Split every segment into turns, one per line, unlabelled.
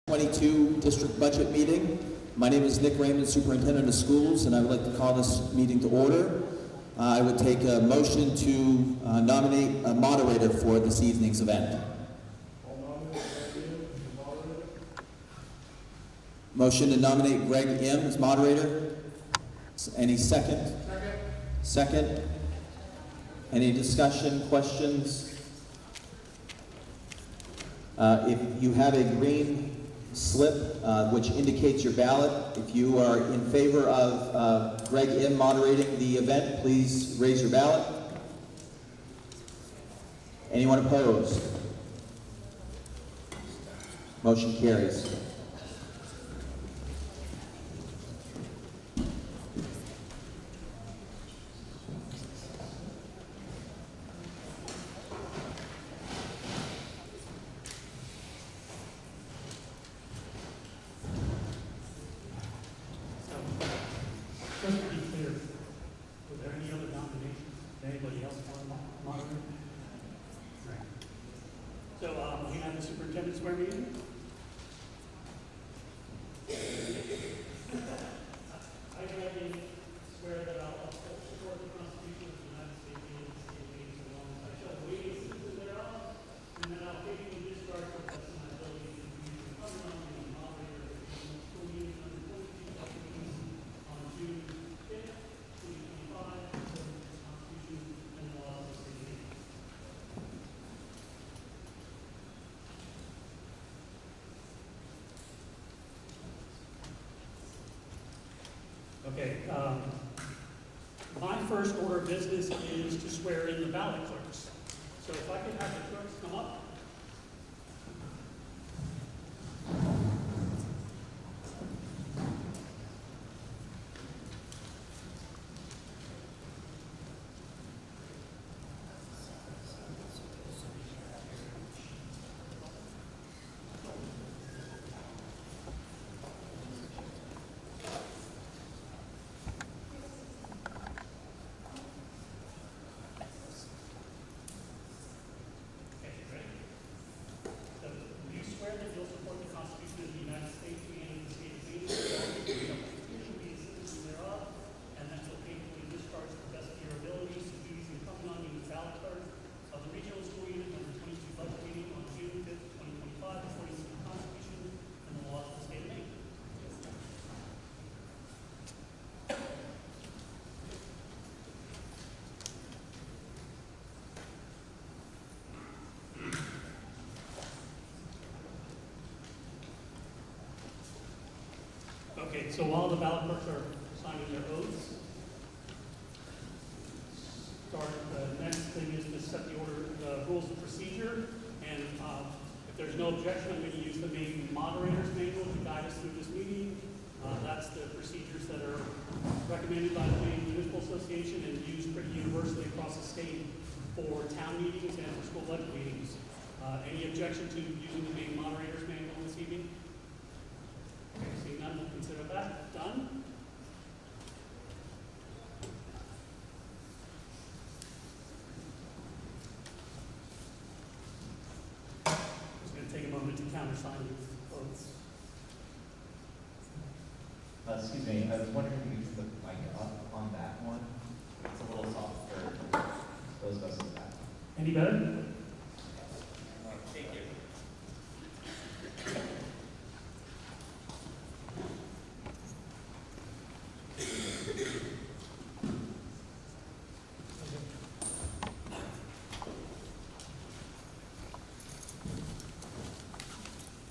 22 district budget meeting. My name is Nick Raymond, Superintendent of Schools, and I would like to call this meeting to order. I would take a motion to nominate a moderator for this evening's event. Motion to nominate Greg M. as moderator. Any second? Second. Any discussion, questions? If you have a green slip which indicates your ballot, if you are in favor of Greg M. moderating the event, please raise your ballot. Anyone opposed? Motion carries.
Just to be clear, were there any other nominations? Anybody else want to monitor? Right. So we have the superintendent swear me in. I do swear that I'll support the Constitution of the United States and the state meetings along with I shall weigh the thereof, and that I'll faithfully discharge the best of my ability to be the governor and moderator of the school meeting under 22 on June 5th, 2025, to the Constitution and the laws of the state. Okay, my first order of business is to swear in the ballot clerks. So if I could have the clerks come up. That you'll support the Constitution of the United States and the state of Maine, and be a citizen thereof, and that you'll faithfully discharge to the best of your abilities the duties incumbent on you as ballot clerk of the regional school unit number 22 budget meeting on June 5th, 2025, according to the Constitution and the laws of the state of Maine. Okay, so while the ballot clerks are signing their oaths, the next thing is to set the rules of procedure. And if there's no objection, I'm going to use the main moderator's manual to guide us through this meeting. That's the procedures that are recommended by the Maine Municipal Association and used pretty universally across the state for town meetings and for school budget meetings. Any objection to using the main moderator's manual this evening? Okay, seeing none, we'll consider that done. Just going to take a moment to countersign these oaths.
Excuse me, I was wondering if you could put the mic up on that one. It's a little soft for those of us in the back.
Any better?
Thank you.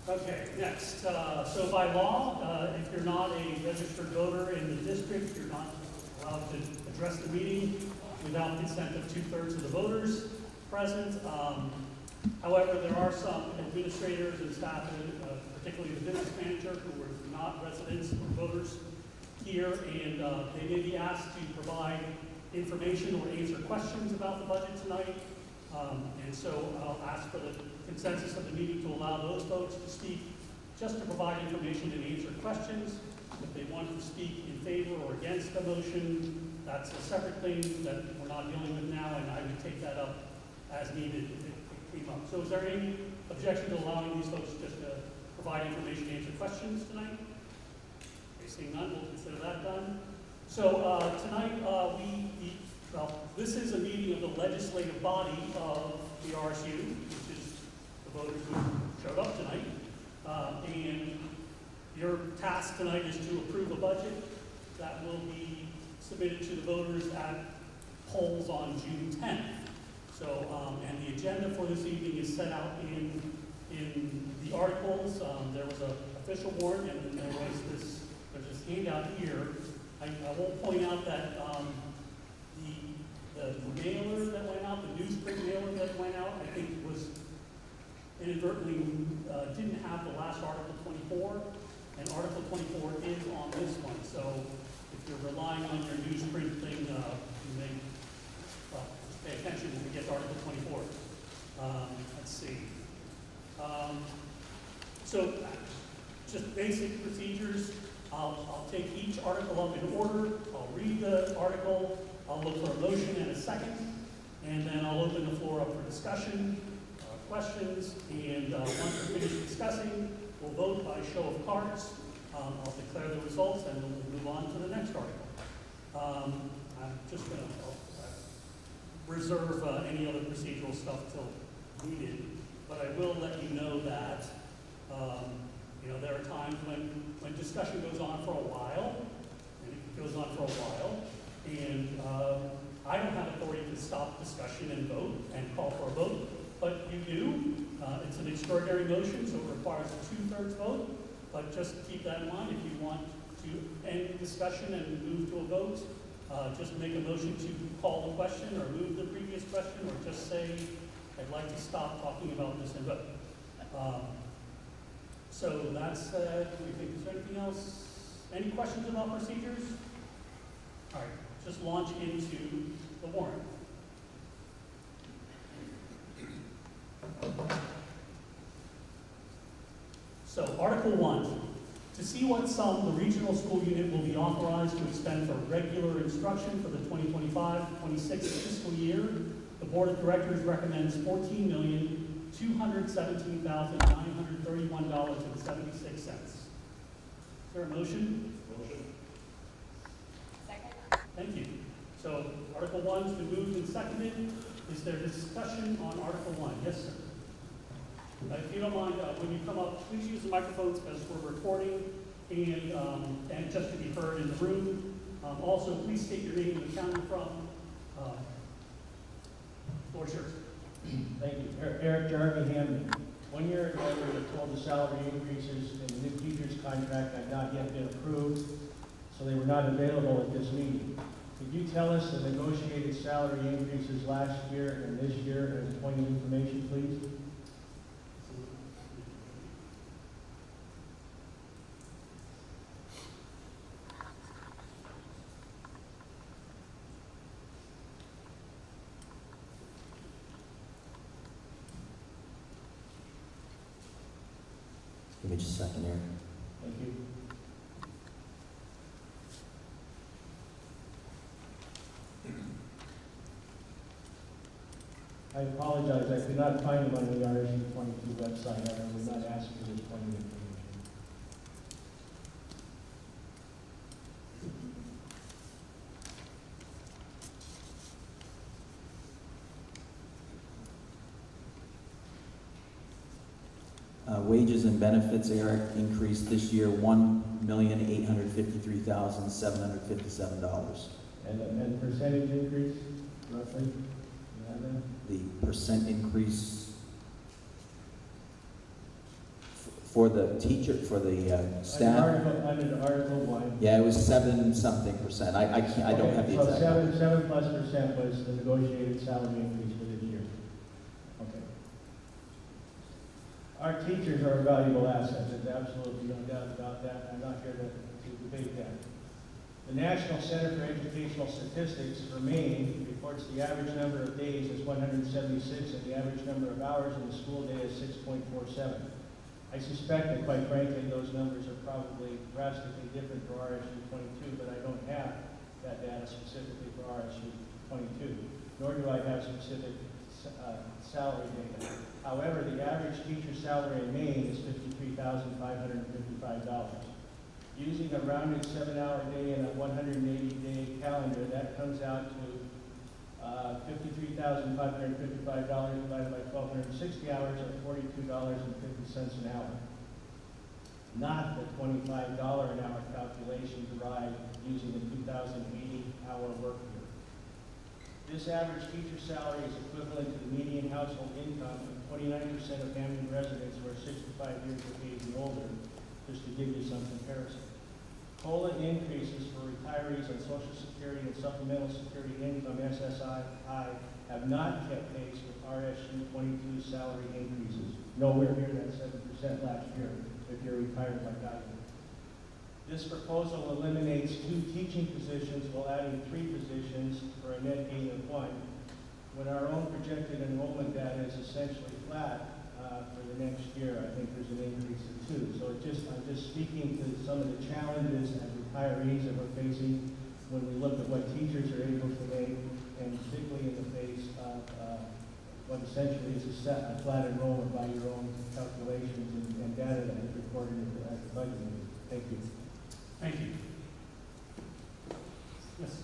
Okay, next. So by law, if you're not a registered voter in the district, you're not allowed to address the meeting without consent of 2/3 of the voters present. However, there are some administrators and staff, particularly the business manager, who are not residents or voters here, and they may be asked to provide information or answer questions about the budget tonight. And so I'll ask for the consensus of the meeting to allow those folks to speak, just to provide information and answer questions. If they want to speak in favor or against the motion, that's a separate thing that we're not dealing with now, and I would take that up as needed if it came up. So is there any objection to allowing these folks just to provide information, answer questions tonight? Okay, seeing none, we'll consider that done. So tonight, this is a meeting of the legislative body of the RSU, which is the voters who showed up tonight. And your task tonight is to approve a budget that will be submitted to the voters at polls on June 10th. So, and the agenda for this evening is set out in the articles. There was an official warrant, and then there's this handout here. I will point out that the mailer that went out, the newsprint mailer that went out, I think was inadvertently didn't have the last Article 24, and Article 24 is on this one. So if you're relying on your newsprint thing, you may just pay attention when we get to Article 24. Let's see. So just basic procedures. I'll take each article up in order. I'll read the article. I'll look for a motion and a second, and then I'll open the floor up for discussion, questions, and once we're finished discussing, we'll vote by show of cards. I'll declare the results, and then we'll move on to the next article. I'm just going to reserve any other procedural stuff till needed, but I will let you know that there are times when discussion goes on for a while, and it goes on for a while, and I don't have authority to stop discussion and vote and call for a vote, but you do. It's an extraordinary motion, so it requires a 2/3 vote, but just keep that in mind. If you want to end discussion and move to a vote, just make a motion to call the question or move the previous question, or just say, I'd like to stop talking about this and vote. So that's, do we think, is there anything else? Any questions about procedures? All right, just launch into the warrant. So Article 1, to see what sum the regional school unit will be authorized to expend for regular instruction for the 2025-26 fiscal year, the Board of Directors recommends $14,217,931.76. Is there a motion?
Motion.
Second.
Thank you. So Article 1 has been moved and seconded. Is there discussion on Article 1? Yes, sir. If you don't mind, when you come up, please use the microphones because we're recording and just to be heard in the room. Also, please state your name and the town you're from. Floor is yours.
Thank you. Eric Jarvie, Hamden. 1 year ago, we were told the salary increases in the new teacher's contract had not yet been approved, so they were not available at this meeting. Could you tell us the negotiated salary increases last year and this year as a point of information, please?
Give me just a second here.
Thank you. I apologize, I could not find them on the RSU 22 website. I was not asked for this point of information.
Wages and benefits, Eric, increased this year $1,853,757.
And percentage increase, roughly? You have that?
The percent increase for the teacher, for the staff.
Under Article 1.
Yeah, it was 7-something%. I can't, I don't have the
So
exact number.
7+% was the negotiated salary increase for this year. Okay. Our teachers are a valuable asset. There's absolutely no doubt about that. I'm not here to debate that. The National Center for Educational Statistics for Maine reports the average number of days is 176 and the average number of hours in the school day is 6.47. I suspect that, quite frankly, those numbers are probably drastically different for RSU 22, but I don't have that data specifically for RSU 22, nor do I have specific salary data. However, the average teacher salary in Maine is $53,555. Using a rounded 7-hour day and a 180-day calendar, that comes out to $53,555 divided by 1,260 hours, or $42.50 an hour. Not the $25 an hour calculation derived using the 2,080-hour work year. This average teacher salary is equivalent to the median household income of 29% of Hampton residents who are 65 years of age and older, just to give you some comparison. COLA increases for retirees on Social Security and Supplemental Security Income, SSI, have not kept pace with RSU 22 salary increases. Nowhere near that 7% last year if you're retired by guidance. This proposal eliminates 2 teaching positions while adding 3 positions for a net gain of 1. When our own projected enrollment data is essentially flat for the next year, I think there's an increase of 2. So I'm just speaking to some of the challenges as retirees that we're facing when we look at what teachers are able to make, and particularly in the face of what essentially is a flat enrollment by your own calculations and data that is recorded at the budget meeting. Thank you.
Thank you. Yes.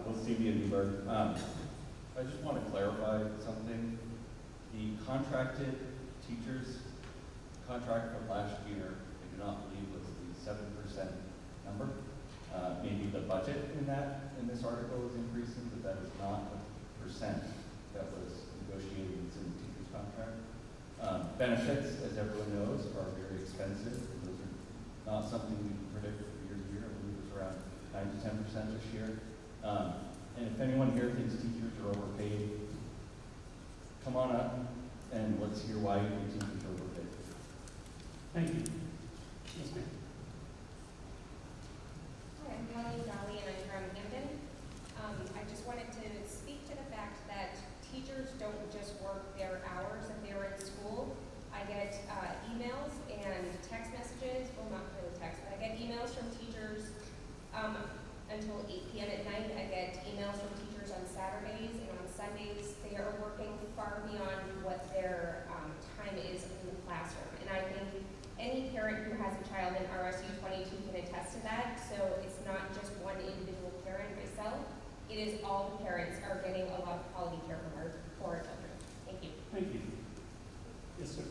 Will Stevie and Newberg. I just want to clarify something. The contracted teachers contract from last year, I do not believe was the 7% number. Maybe the budget in this article is increasing, but that is not the percent that was negotiated in the teacher's contract. Benefits, as everyone knows, are very expensive. Those are not something we can predict from year to year. I believe it's around 9 to 10% this year. And if anyone here thinks teachers are overpaid, come on up and let's hear why you think teachers are overpaid.
Thank you. Yes, ma'am.
Hi, I'm Melanie Dolly, and I'm from Hampton. I just wanted to speak to the fact that teachers don't just work their hours that they were in school. I get emails and text messages, well, not really text, but I get emails from teachers until 8 p.m. at night. I get emails from teachers on Saturdays and on Sundays. They are working far beyond what their time is in the classroom. And I think any parent who has a child in RSU 22 can attest to that. So it's not just one individual parent, myself. It is all the parents are getting a lot of quality care from our children. Thank you.
Thank you. Yes, sir.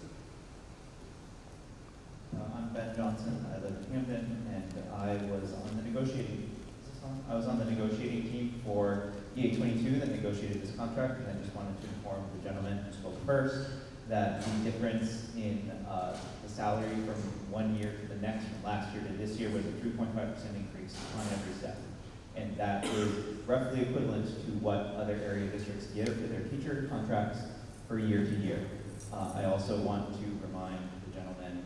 I'm Ben Johnson. I live in Hampton, and I was on the negotiating team for EA22 that negotiated this contract, and I just wanted to inform the gentleman who spoke first that the difference in the salary from one year to the next, from last year to this year, was a 3.5% increase on every step. And that is roughly equivalent to what other area districts give for their teacher contracts for year to year. I also want to remind the gentleman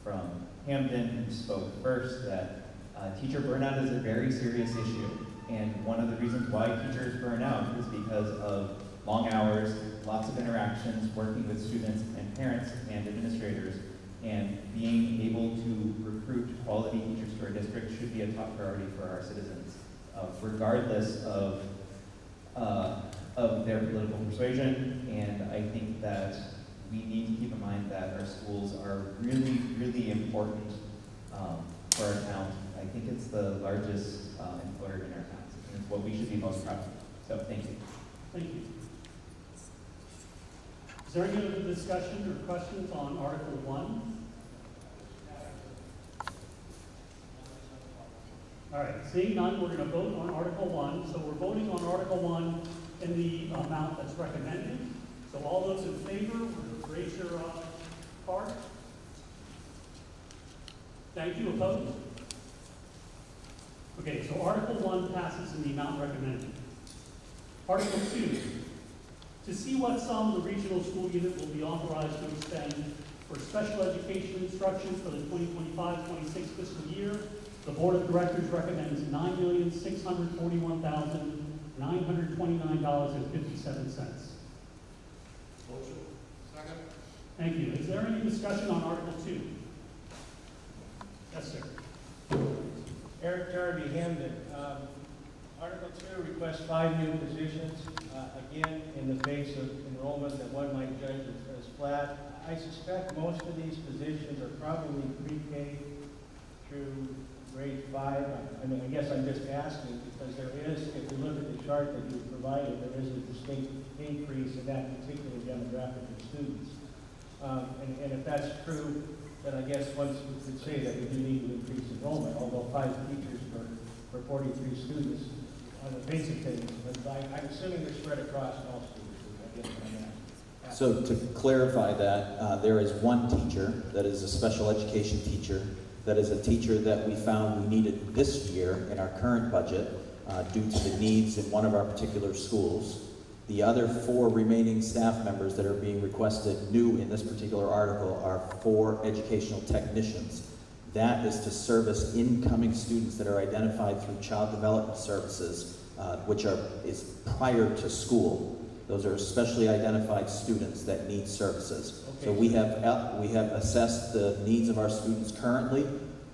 from Hampton who spoke first that teacher burnout is a very serious issue. And one of the reasons why teachers burn out is because of long hours, lots of interactions, working with students and parents and administrators, and being able to recruit quality teachers to our district should be a top priority for our citizens, regardless of their political persuasion. And I think that we need to keep in mind that our schools are really, really important for our town. I think it's the largest employer in our town, and it's what we should be most proud of. So thank you.
Thank you. Is there any other discussion or questions on Article 1? All right, seeing none, we're going to vote on Article 1. So we're voting on Article 1 in the amount that's recommended. So all those in favor, raise your card. Thank you. Opposed? Okay, so Article 1 passes in the amount recommended. Article 2, to see what sum the regional school unit will be authorized to expend for special education instruction for the 2025-26 fiscal year, the Board of Directors recommends $9,641,929.57.
Motion. Second.
Thank you. Is there any discussion on Article 2? Yes, sir.
Eric Darby, Hampton. Article 2 request 5 new positions, again, in the face of enrollment that one might judge as flat. I suspect most of these positions are probably pre-K through grade 5. I mean, I guess I'm just asking because there is, if you look at the chart that you provided, there is a distinct increase in that particular demographic of students. And if that's true, then I guess one could say that we do need to increase enrollment, although 5 teachers for 43 students on the basic things. But I'm assuming they're spread across all schools, I guess on that.
So to clarify that, there is one teacher that is a special education teacher, that is a teacher that we found we needed this year in our current budget due to the needs in one of our particular schools. The other 4 remaining staff members that are being requested new in this particular article are 4 educational technicians. That is to service incoming students that are identified through child development services, which is prior to school. Those are specially identified students that need services.
Okay.
So we have assessed the needs of our students currently.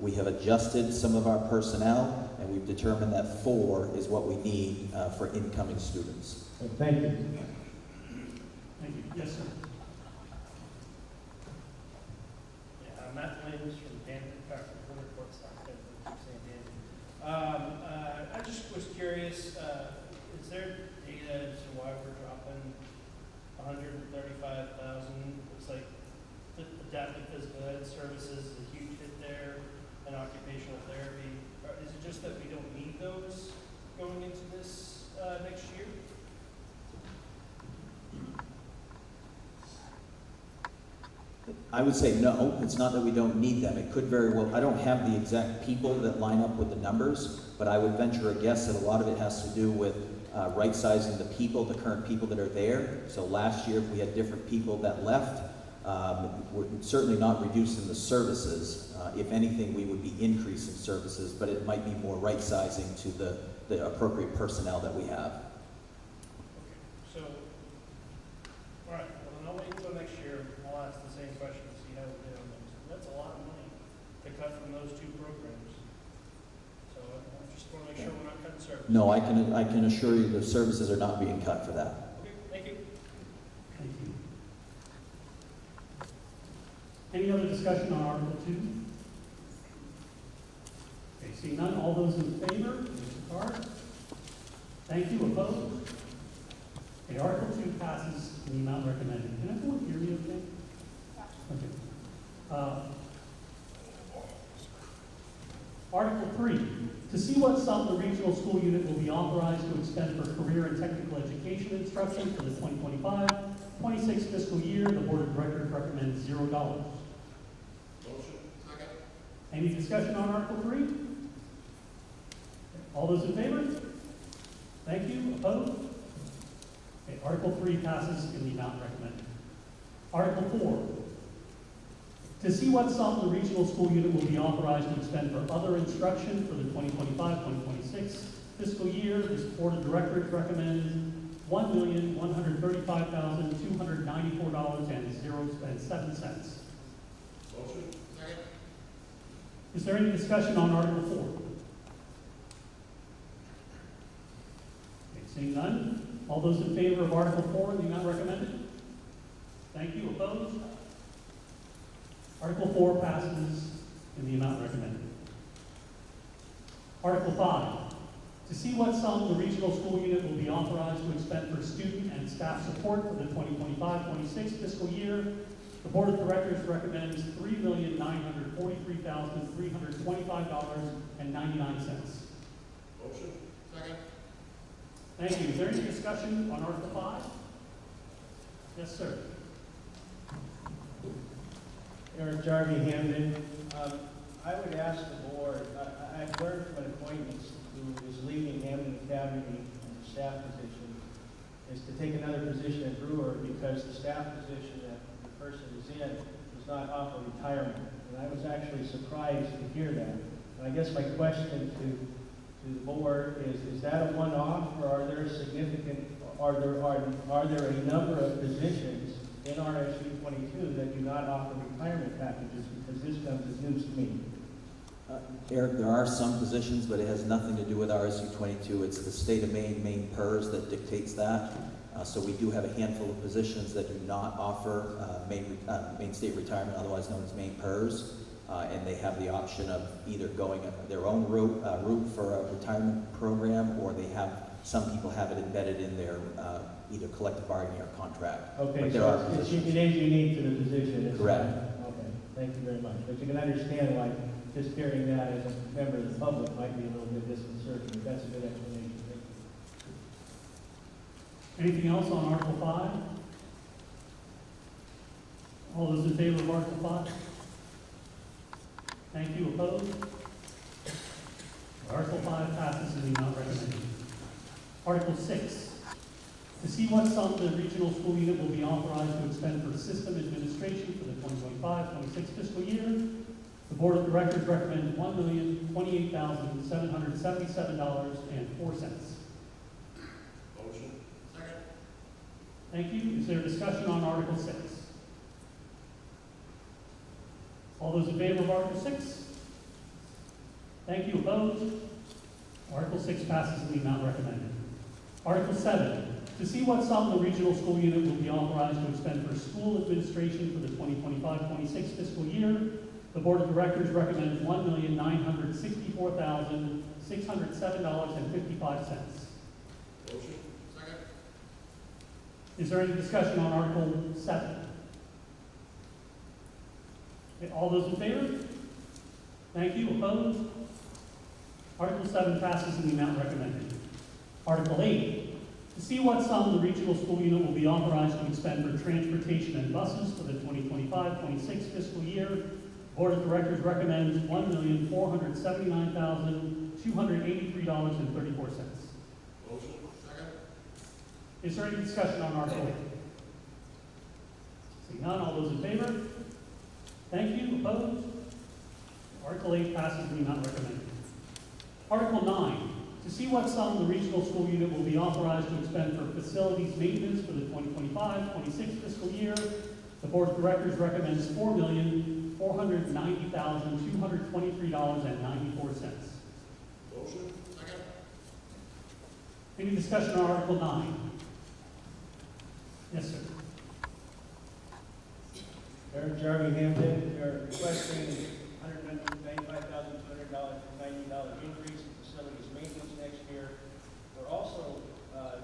We have adjusted some of our personnel, and we've determined that 4 is what we need for incoming students.
Thank you.
Thank you. Yes, sir.
Yeah, Matt Williams from Danville, River Port Stock, San Diego. I just was curious, is there data as to why we're dropping 135,000? Looks like the adaptive physical ed services is a huge hit there, and occupational therapy. Is it just that we don't need those going into this next year?
I would say no, it's not that we don't need them. It could very well, I don't have the exact people that line up with the numbers, but I would venture a guess that a lot of it has to do with right-sizing the people, the current people that are there. So last year, if we had different people that left, we're certainly not reducing the services. If anything, we would be increasing services, but it might be more right-sizing to the appropriate personnel that we have.
So, all right, well, then I'll wait until next year. I'll ask the same question to see how we do on those. That's a lot of money to cut from those 2 programs. So I just want to make sure we're not cutting service.
No, I can assure you the services are not being cut for that.
Okay, thank you.
Thank you. Any other discussion on Article 2? Okay, seeing none, all those in favor, raise your card. Thank you, opposed? Okay, Article 2 passes in the amount recommended. Can everyone hear me okay? Okay. Article 3, to see what sum the regional school unit will be authorized to expend for career and technical education instruction for the 2025-26 fiscal year, the Board of Directors recommends $0.
Motion. Second.
Any discussion on Article 3? All those in favor? Thank you. Opposed? Okay, Article 3 passes in the amount recommended. Article 4, to see what sum the regional school unit will be authorized to expend for other instruction for the 2025-2026 fiscal year, this Board of Directors recommends $1,135,294.07.
Motion. Second.
Is there any discussion on Article 4? Okay, seeing none, all those in favor of Article 4 in the amount recommended? Thank you. Opposed? Article 4 passes in the amount recommended. Article 5, to see what sum the regional school unit will be authorized to expend for student and staff support for the 2025-26 fiscal year, the Board of Directors recommends $3,943,325.99.
Motion. Second.
Thank you. Is there any discussion on Article 5? Yes, sir.
Eric Jarvie, Hamden. I would ask the board, I've learned from an acquaintance who is leaving Hamden Academy in the staff position, is to take another position at Brewer because the staff position that the person is in does not offer retirement. And I was actually surprised to hear that. And I guess my question to the board is that a one-off, or are there significant, are there a number of positions in RSU 22 that do not offer retirement packages, because this comes as news to me?
Eric, there are some positions, but it has nothing to do with RSU 22. It's the state of Maine PERS that dictates that. So we do have a handful of positions that do not offer Maine State Retirement, otherwise known as Maine PERS. And they have the option of either going their own route for a retirement program, or some people have it embedded in their either collective bargaining or contract.
Okay,
But there
so
are
it is
positions.
unique to the position. It's
Correct.
not- Okay, thank you very much. But you can understand why just hearing that as a member of the public might be a little bit disconcerting, but that's a good explanation. Thank you.
Anything else on Article 5? All those in favor of Article 5? Thank you. Opposed? Article 5 passes and is not recommended. Article 6, to see what sum the regional school unit will be authorized to expend for system administration for the 2025-26 fiscal year. The Board of Directors recommends $1,028,777.04.
Motion. Second.
Thank you. Is there discussion on Article 6? All those in favor of Article 6? Thank you. Opposed? Article 6 passes and is not recommended. Article 7, to see what sum the regional school unit will be authorized to expend for school administration for the 2025-26 fiscal year. The Board of Directors recommends $1,964,607.55.
Motion. Second.
Is there any discussion on Article 7? Okay, all those in favor? Thank you. Opposed? Article 7 passes in the amount recommended. Article 8, to see what sum the regional school unit will be authorized to expend for transportation and buses for the 2025-26 fiscal year. Board of Directors recommends $1,479,283.34.
Motion. Second.
Is there any discussion on Article 8? Seeing none, all those in favor? Thank you. Opposed? Article 8 passes and is not recommended. Article 9, to see what sum the regional school unit will be authorized to expend for facilities maintenance for the 2025-26 fiscal year. The Board of Directors recommends $4,490,223.94.
Motion. Second.
Any discussion on Article 9? Yes, sir.
Eric Jarvie Hampton, we are requesting $195,200 for $90 increase in facilities maintenance next year. We're also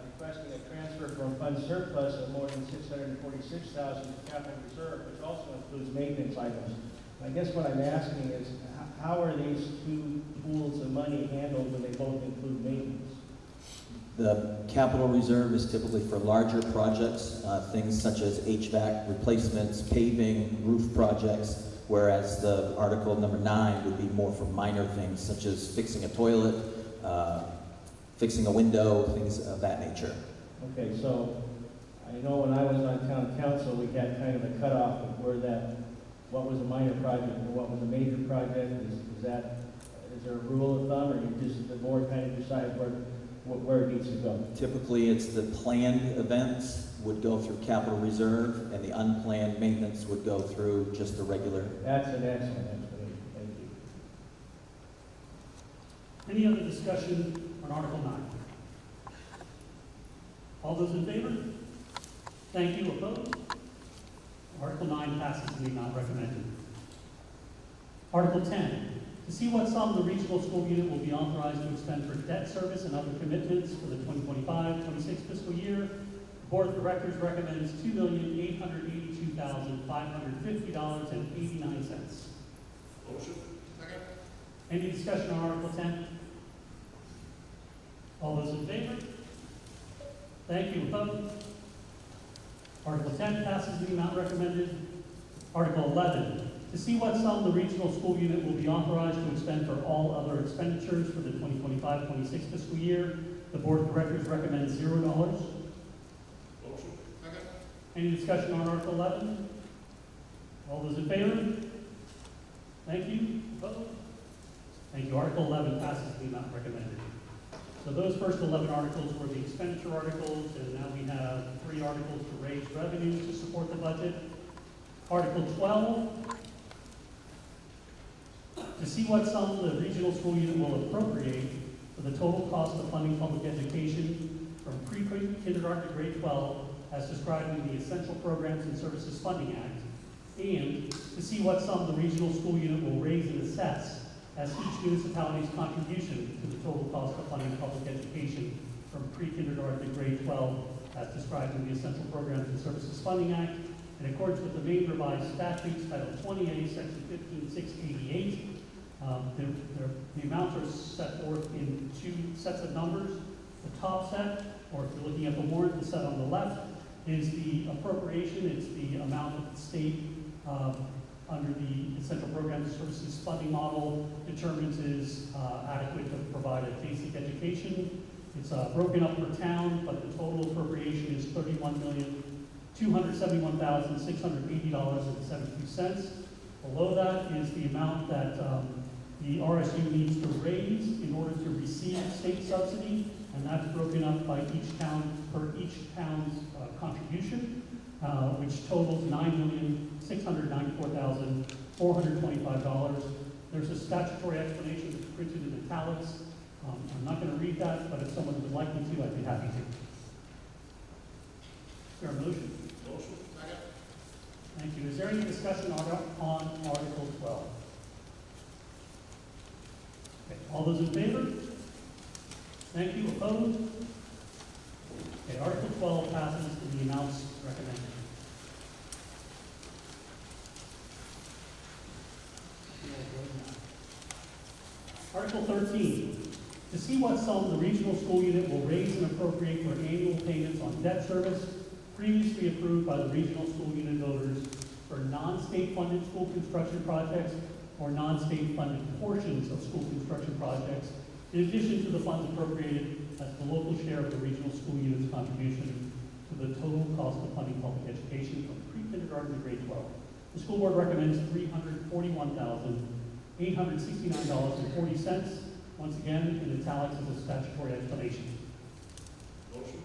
requesting a transfer from fund surplus of more than $646,000 to capital reserve, which also includes maintenance items. I guess what I'm asking is, how are these two pools of money handled when they both include maintenance?
The capital reserve is typically for larger projects, things such as HVAC replacements, paving, roof projects, whereas the article number 9 would be more for minor things such as fixing a toilet, fixing a window, things of that nature.
Okay, so I know when I was on town council, we had kind of a cutoff of what was a minor project and what was a major project. Is there a rule of thumb, or the board kind of decide where it needs to go?
Typically, it's the planned events would go through capital reserve, and the unplanned maintenance would go through just the regular.
That's an excellent explanation. Thank you.
Any other discussion on Article 9? All those in favor? Thank you. Opposed? Article 9 passes and is not recommended. Article 10, to see what sum the regional school unit will be authorized to expend for debt service and other commitments for the 2025-26 fiscal year. The Board of Directors recommends $2,882,550.89.
Motion. Second.
Any discussion on Article 10? All those in favor? Thank you. Opposed? Article 10 passes the amount recommended. Article 11, to see what sum the regional school unit will be authorized to expend for all other expenditures for the 2025-26 fiscal year. The Board of Directors recommends $0.
Motion. Second.
Any discussion on Article 11? All those in favor? Thank you. Opposed? Thank you. Article 11 passes the amount recommended. So those first 11 articles were the expenditure articles, and now we have 3 articles to raise revenues to support the budget. Article 12 to see what sum the regional school unit will appropriate for the total cost of funding public education from pre-kindergarten to grade 12 as described in the Essential Programs and Services Funding Act, and to see what sum the regional school unit will raise and assess as each municipality's contribution to the total cost of funding public education from pre-kindergarten to grade 12 as described in the Essential Programs and Services Funding Act, in accordance with the Maine Revised Statutes, Title 20A, Section 15688. The amounts are set forth in two sets of numbers. The top set, or if you're looking at the warrant, the set on the left, is the appropriation. It's the amount that the state, under the Essential Programs and Services Funding Model, determines is adequate to provide a basic education. It's broken up per town, but the total appropriation is $31,271,680.72. Below that is the amount that the RSU needs to raise in order to receive state subsidy, and that's broken up by each town per each town's contribution, which totals $9,694,425. There's a statutory explanation that's printed in italics. I'm not going to read that, but if someone would like me to, I'd be happy to. Is there a motion?
Motion. Second.
Thank you. Is there any discussion on Article 12? Okay. All those in favor? Thank you. Opposed? Okay, Article 12 passes in the amounts recommended. Article 13. To see what sum the regional school unit will raise and appropriate for annual payments on debt service previously approved by the regional school unit voters for non-state funded school construction projects or non-state funded portions of school construction projects, in addition to the funds appropriated as the local share of the regional school unit's contribution to the total cost of funding public education from pre-kindergarten to grade 12. The school board recommends $341,869.40. Once again, in italics is a statutory explanation.
Motion.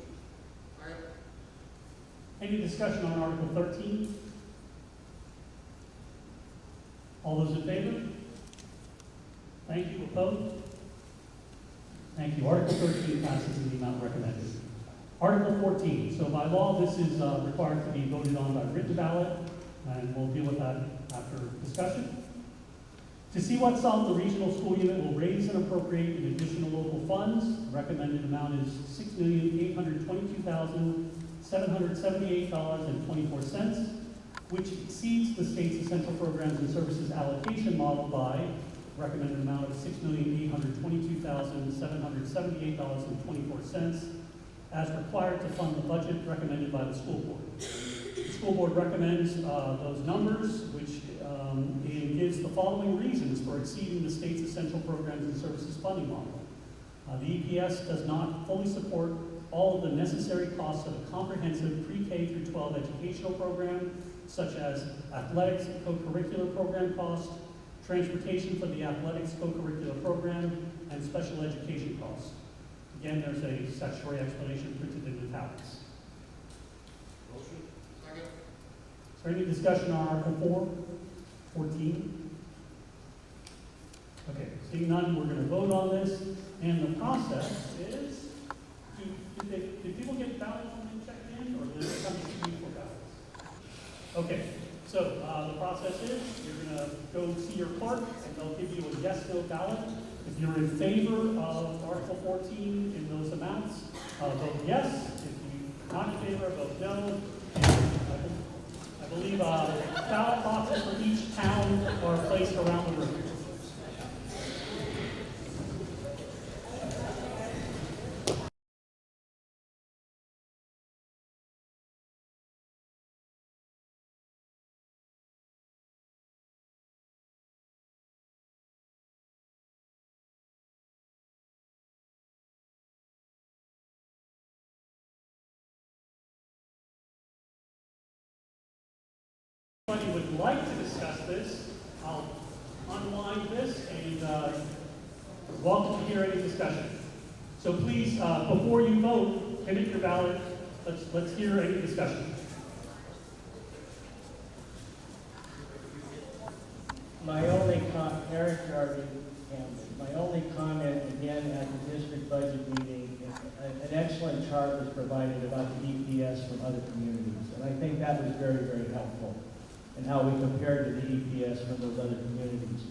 Second.
Any discussion on Article 13? All those in favor? Thank you. Opposed? Thank you. Article 13 passes in the amount recommended. Article 14. So by law, this is required to be voted on by written ballot, and we'll deal with that after discussion. To see what sum the regional school unit will raise and appropriate in additional local funds, the recommended amount is $6,822,778.24, which exceeds the state's Essential Programs and Services allocation model by recommended amount of $6,822,778.24 as required to fund the budget recommended by the school board. The school board recommends those numbers, which and gives the following reasons for exceeding the state's Essential Programs and Services funding model. The EPS does not fully support all of the necessary costs of a comprehensive pre-K through 12 educational program, such as athletics and co-curricular program costs, transportation for the athletics co-curricular program, and special education costs. Again, there's a statutory explanation printed in italics.
Motion. Second.
Is there any discussion on Article 14? Okay, seeing none, we're going to vote on this, and the process is, did people get ballots when they checked in, or did they come to see you for ballots? Okay, so the process is, you're going to go see your clerk, and they'll give you a yes/no ballot. If you're in favor of Article 14 in those amounts, vote yes. If you're not in favor, vote no. And I believe ballot boxes for each town are placed around the room. If anybody would like to discuss this, I'll unwind this and welcome to hear any discussion. So please, before you vote, finish your ballot. Let's hear any discussion.
My only Eric Jarvie, Camden. My only comment, again, at the district budget meeting, an excellent chart was provided about the EPS from other communities. And I think that was very, very helpful in how we compared to the EPS from those other communities.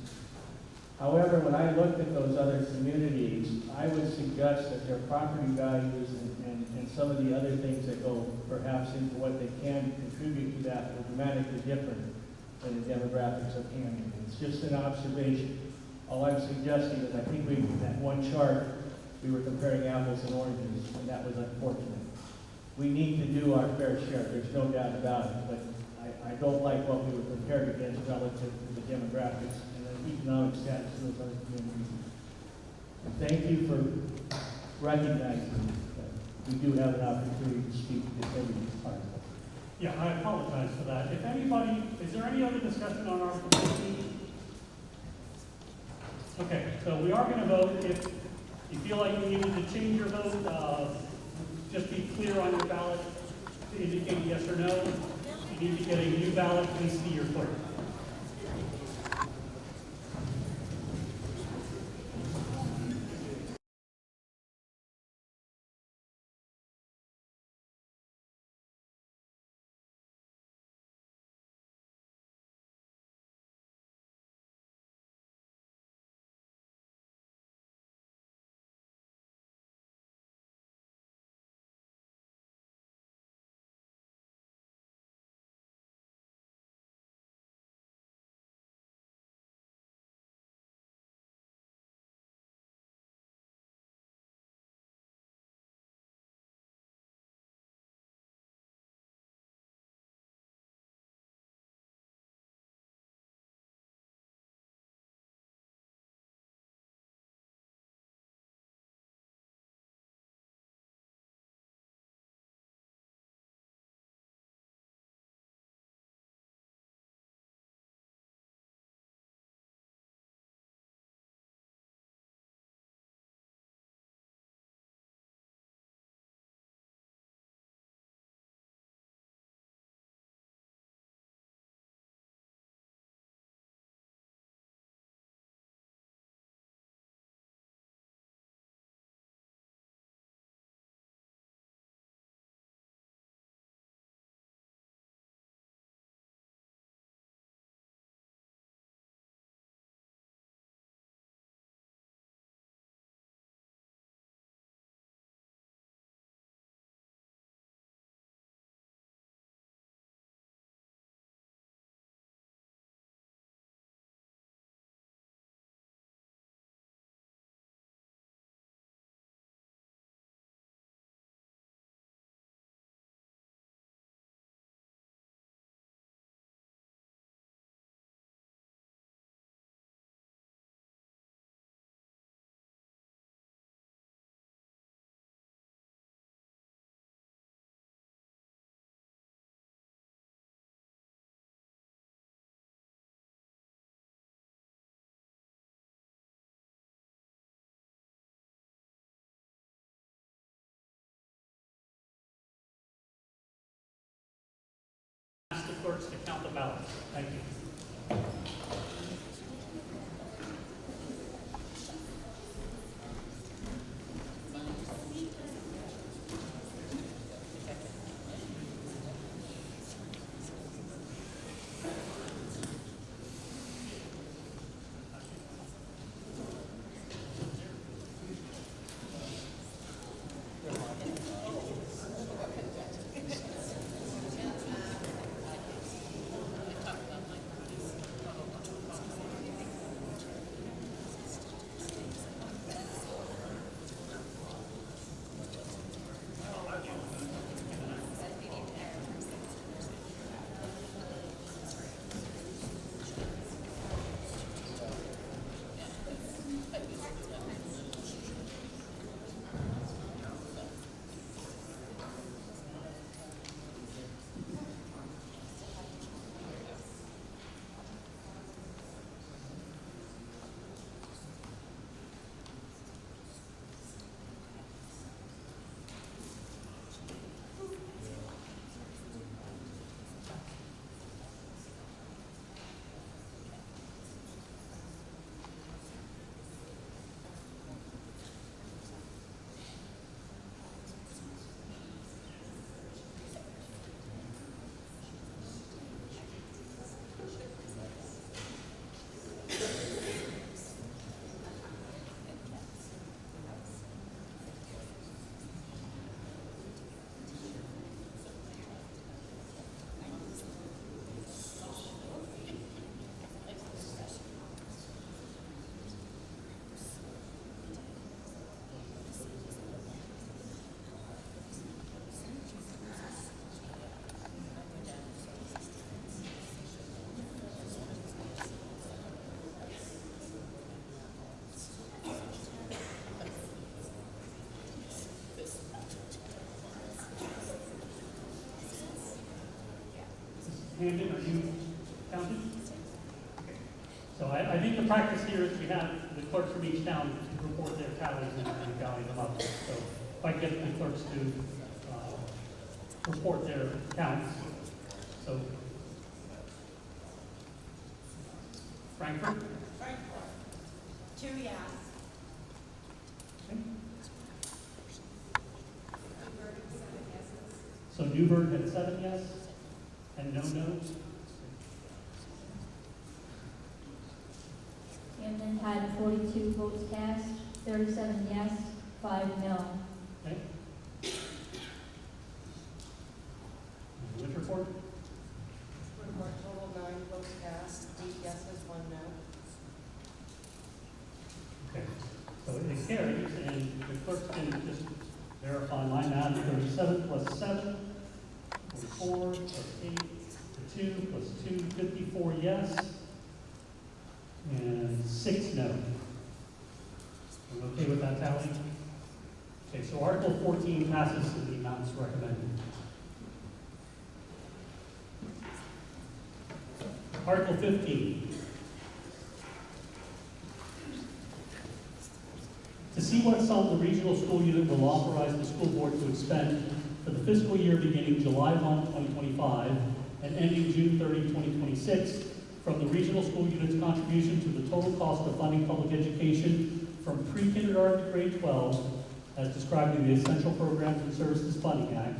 However, when I looked at those other communities, I would suggest that their property values and some of the other things that go perhaps into what they can contribute to that are dramatically different than the demographics of Camden. It's just an observation. All I'm suggesting is I think in that one chart, we were comparing apples and oranges, and that was unfortunate. We need to do our fair share, there's no doubt about it, but I don't like what we were compared against relative to the demographics and the economic status of those other communities. And thank you for recognizing that we do have an opportunity to speak to every part of it.
Yeah, I apologize for that. If anybody, is there any other discussion on Article 15? Okay, so we are going to vote. If you feel like you needed to change your vote, just be clear on your ballot to indicate yes or no. If you need to get a new ballot, please see your clerk. Ask the clerks to count the ballots. Thank you. Hamden, are you counted? Okay. So I think the practice here is we have the clerks from each town report their tallies and tally them up. So if I get the clerks to report their counts. So Frankfurt?
Frankfurt, 2 yes.
Okay.
Newburgh, 7 yeses.
So Newburgh had 7 yes and no no's.
Camden had 42 votes cast, 37 yes, 5 no.
Okay. And Winterport?
Report total 9 votes cast, 8 yeses, 1 no.
Okay. So it carries, and the clerks can just verify my math: 37 plus 7, 44 plus 8, 2 plus 2, 54 yes, and 6 no. Are you okay with that tally? Okay, so Article 14 passes to the amounts recommended. Article 15. To see what sum the regional school unit will authorize the school board to expend for the fiscal year beginning July 1, 2025 and ending June 30, 2026, from the regional school unit's contribution to the total cost of funding public education from pre-kindergarten to grade 12, as described in the Essential Programs and Services Funding Act,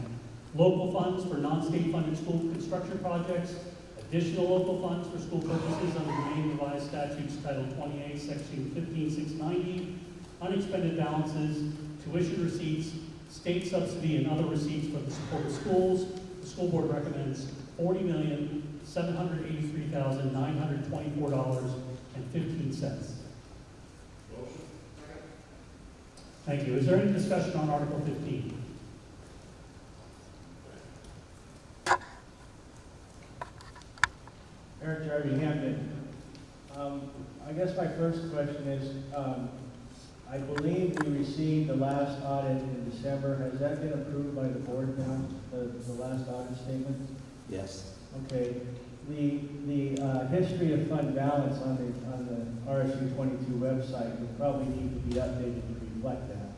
local funds for non-state funded school construction projects, additional local funds for school purposes under the Maine Revised Statutes Title 28, Section 15690, unexpended balances, tuition receipts, state subsidy, and other receipts for the support of schools. The school board recommends $40,783,924.15. Thank you. Is there any discussion on Article 15?
Eric Jarvie, Hampton. I guess my first question is, I believe we received the last audit in December. Has that been approved by the board now, the last audit statement?
Yes.
Okay. The history of fund balance on the RSU 22 website would probably need to be updated to reflect that,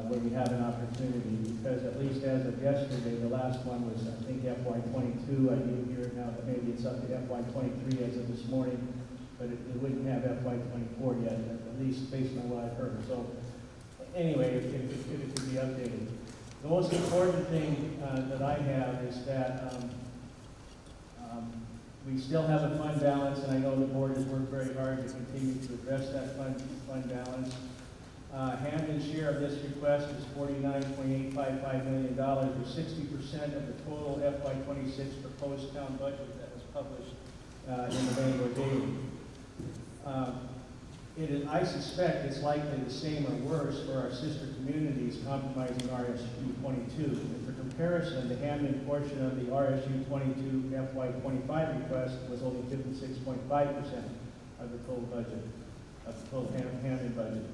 where we have an opportunity, because at least as of yesterday, the last one was, I think, FY 22. I didn't hear it now, but maybe it's up to FY 23 as of this morning, but it wouldn't have FY 24 yet, at least based on what I've heard. So anyway, if it could be updated. The most important thing that I have is that we still have a fund balance, and I know the board has worked very hard to continue to address that fund balance. Hampton's share of this request is $49.855 million, or 60% of the total FY 26 proposed town budget that was published in the Bangor Daily. I suspect it's likely the same or worse for our sister communities comprising RSU 22. And for comparison, the Hampton portion of the RSU 22 FY 25 request was only 56.5% of the total budget, of the total Hampton budget.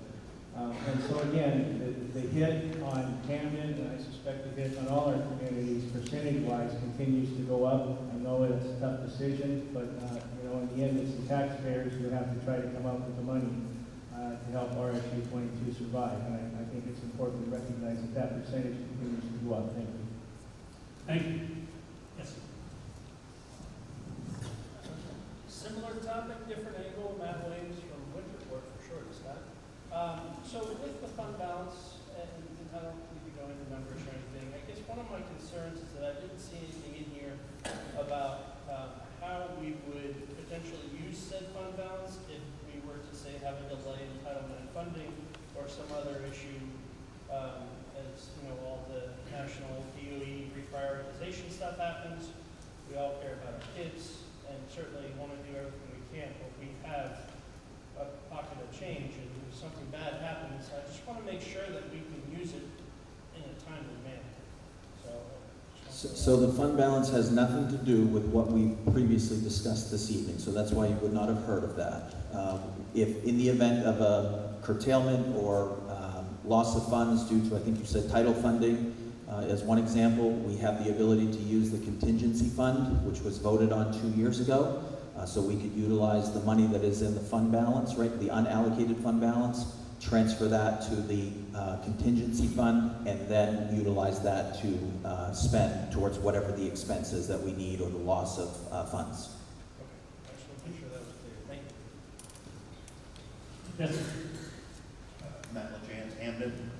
And so again, the hit on Camden, and I suspect the hit on all our communities, percentage-wise, continues to go up. I know it's a tough decision, but you know, in the end, it's the taxpayers who have to try to come up with the money to help RSU 22 survive. And I think it's important to recognize that that percentage continues to go up. Thank you.
Thank you. Yes.
Similar topic, different angle. Matt Williams from Winterport for short, Scott. So with the fund balance, and I don't need to go into numbers or anything, I guess one of my concerns is that I didn't see anything in here about how we would potentially use said fund balance if we were to, say, have a delay in entitlement and funding or some other issue, as you know, all the national DOE reprioritization stuff happens. We all care about our kids and certainly want to do everything we can, but we have a pocket of change, and if something bad happens, I just want to make sure that we can use it in a timely manner.
So the fund balance has nothing to do with what we previously discussed this evening, so that's why you would not have heard of that. If in the event of a curtailment or loss of funds due to, I think you said, title funding, As one example, we have the ability to use the contingency fund, which was voted on 2 years ago, so we could utilize the money that is in the fund balance, right, the unallocated fund balance, transfer that to the contingency fund, and then utilize that to spend towards whatever the expenses that we need or the loss of funds.
Okay, I just want to make sure that was clear. Thank you.
Yes, sir.
Matt LaChance, Hamden.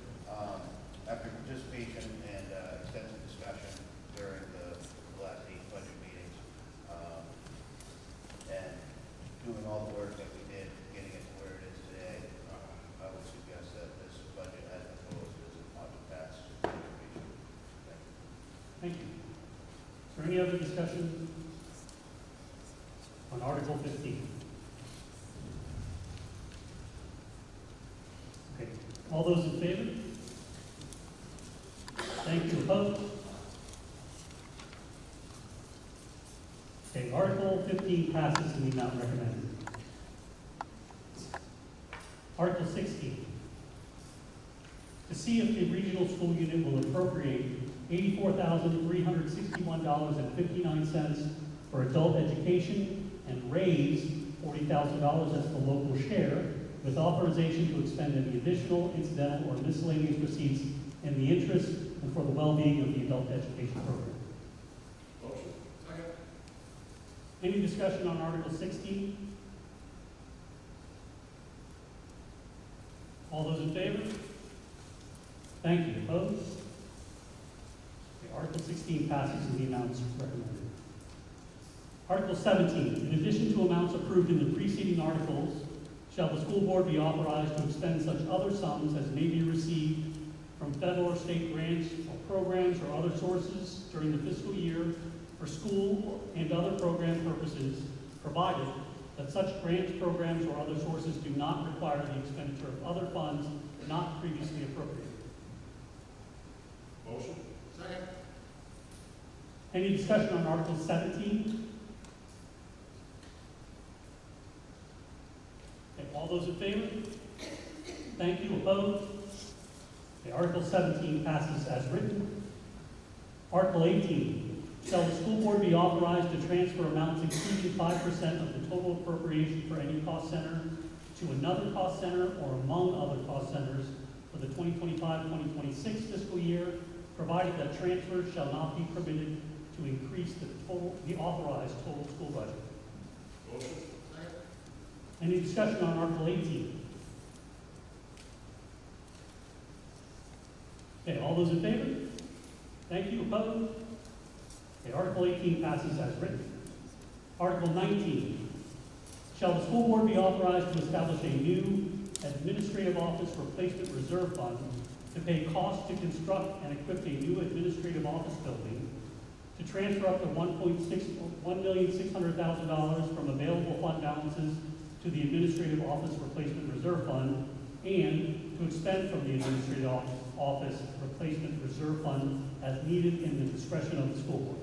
After participation and extensive discussion during the last 8 budget meetings, and doing all the work that we did, getting it to where it is today, I would suggest that this budget as proposed is ought to pass.
Thank you. Is there any other discussion on Article 15? Okay, all those in favor? Thank you. Opposed? Okay, Article 15 passes in the amount recommended. Article 16. To see if the regional school unit will appropriate $84,361.59 for adult education and raise $40,000 as the local share, with authorization to expend any additional, incidental, or miscellaneous receipts in the interest and for the well-being of the adult education program.
Motion. Second.
Any discussion on Article 16? All those in favor? Thank you. Opposed? Okay, Article 16 passes in the amounts recommended. Article 17. In addition to amounts approved in the preceding articles, shall the school board be authorized to expend such other sums as may be received from federal or state grants or programs or other sources during the fiscal year for school and other program purposes, provided that such grants, programs, or other sources do not require the expenditure of other funds not previously appropriated.
Motion. Second.
Any discussion on Article 17? Okay, all those in favor? Thank you. Opposed? Okay, Article 17 passes as written. Article 18. Shall the school board be authorized to transfer amounts exceeding 5% of the total appropriation for any cost center to another cost center or among other cost centers for the 2025-2026 fiscal year, provided that transfers shall not be permitted to increase the authorized total school budget?
Motion. Second.
Any discussion on Article 18? Okay, all those in favor? Thank you. Opposed? Okay, Article 18 passes as written. Article 19. Shall the school board be authorized to establish a new administrative office replacement reserve fund to pay costs to construct and equip a new administrative office building, to transfer up to $1,600,000 from available fund balances to the administrative office replacement reserve fund, and to expend from the administrative office replacement reserve fund as needed in the discretion of the school board?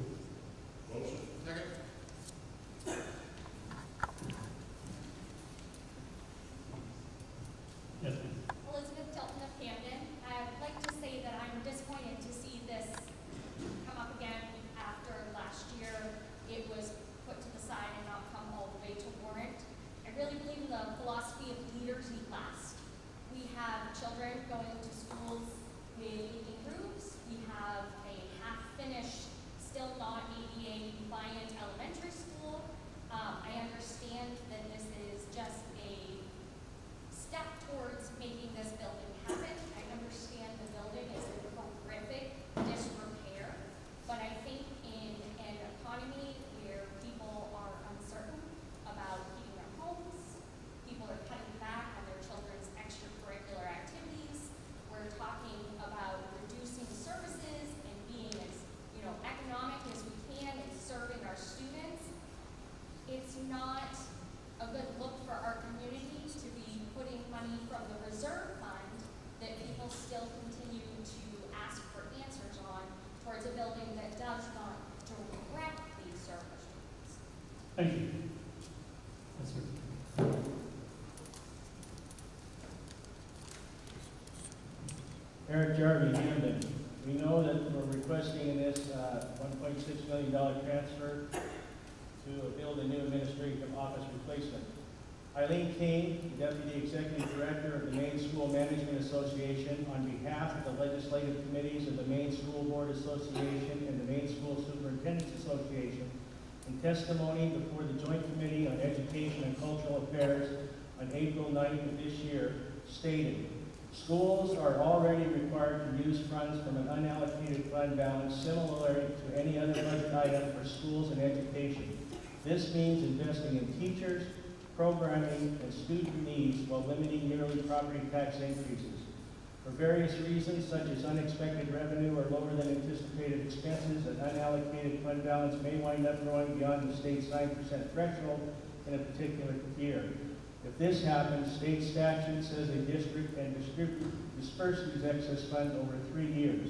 Motion. Second.
Yes, ma'am.
Elizabeth Delton of Camden. I'd like to say that I'm disappointed to see this come up again after last year it was put to the side and not come all the way to warrant. I really believe in the philosophy of leaders eat last. We have children going to schools with leaking roofs. We have a half-finished, still not ADA compliant elementary school. I understand that this is just a step towards making this building happen. I understand the building is in horrific disrepair, but I think in an economy where people are uncertain about heating their homes, people are cutting back on their children's extracurricular activities, we're talking about reducing services and being as, economic as we can in serving our students. It's not a good look for our community to be putting money from the reserve fund that people still continue to ask for answers on towards a building that does not directly serve our students.
Thank you. Yes, sir.
Eric Jarvie, Camden. We know that we're requesting in this $1.6 million transfer to build a new administrative office replacement. Eileen King, Deputy Executive Director of the Maine School Management Association, on behalf of the legislative committees of the Maine School Board Association and the Maine School Superintendents Association, in testimony before the Joint Committee on Education and Cultural Affairs on April 9th of this year, stated, schools are already required to use funds from an unallocated fund balance similar to any other budget item for schools and education. This means investing in teachers, programming, and student needs while limiting yearly property tax increases. For various reasons, such as unexpected revenue or lower than anticipated expenses, an unallocated fund balance may wind up growing beyond the state's 9% threshold in a particular year. If this happens, state statute says a district can disperse these excess funds over 3 years.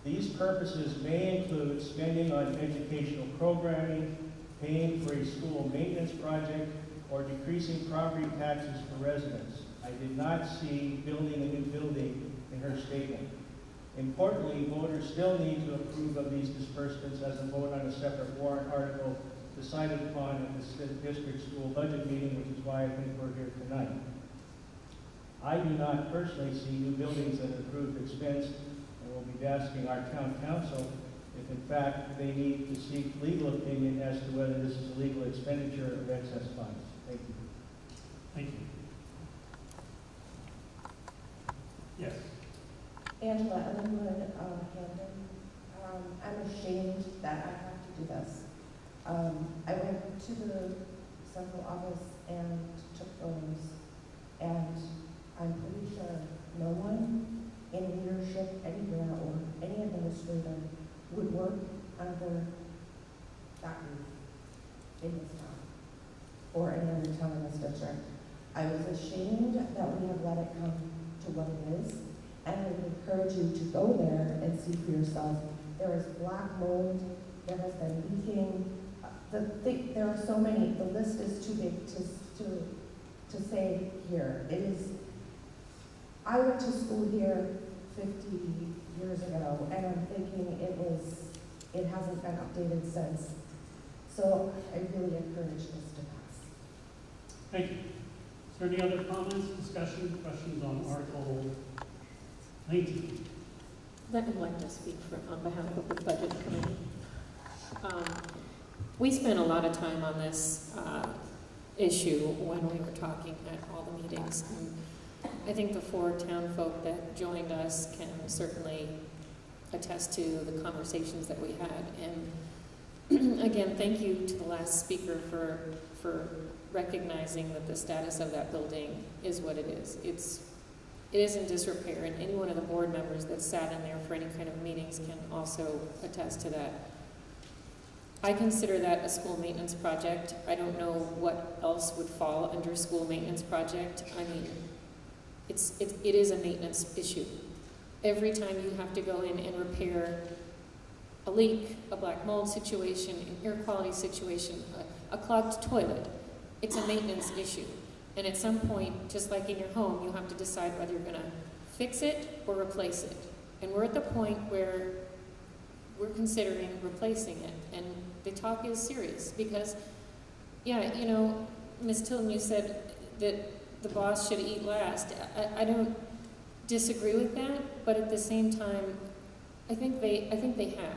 These purposes may include spending on educational programming, paying for a school maintenance project, or decreasing property taxes for residents. I did not see building a new building in her statement. Importantly, voters still need to approve of these disbursements as a vote on a separate warrant article decided upon at the district school budget meeting, which is why I think we're here tonight. I do not personally see new buildings at an approved expense, and will be asking our town council if in fact they need to seek legal opinion as to whether this is a legal expenditure of excess funds. Thank you.
Thank you. Yes.
Angela Ellenwood, Hamden. I'm ashamed that I have to do this. I went to the central office and took photos, and I'm pretty sure no one in leadership anywhere or any administrator would work under that roof in this town or any other town in this district. I was ashamed that we have let it come to what it is, and I would encourage you to go there and see for yourself. There is black mold, there has been leaking. There are so many, the list is too big to say here. It is, I went to school here 50 years ago, and I'm thinking it hasn't been updated since. So I really encourage this to pass.
Thank you. Is there any other comments, discussion, questions on Article 19?
I would like to speak on behalf of the Budget Committee. We spent a lot of time on this issue when we were talking at all the meetings. And I think the 4 town folk that joined us can certainly attest to the conversations that we had. And again, thank you to the last speaker for recognizing that the status of that building is what it is. It is in disrepair, and any one of the board members that sat in there for any kind of meetings can also attest to that. I consider that a school maintenance project. I don't know what else would fall under school maintenance project. I mean, it is a maintenance issue. Every time you have to go in and repair a leak, a black mold situation, an air quality situation, a clogged toilet, it's a maintenance issue. And at some point, just like in your home, you have to decide whether you're going to fix it or replace it. And we're at the point where we're considering replacing it. And the talk is serious because, yeah, you know, Ms. Tilton, you said that the boss should eat last. I don't disagree with that, but at the same time, I think they have.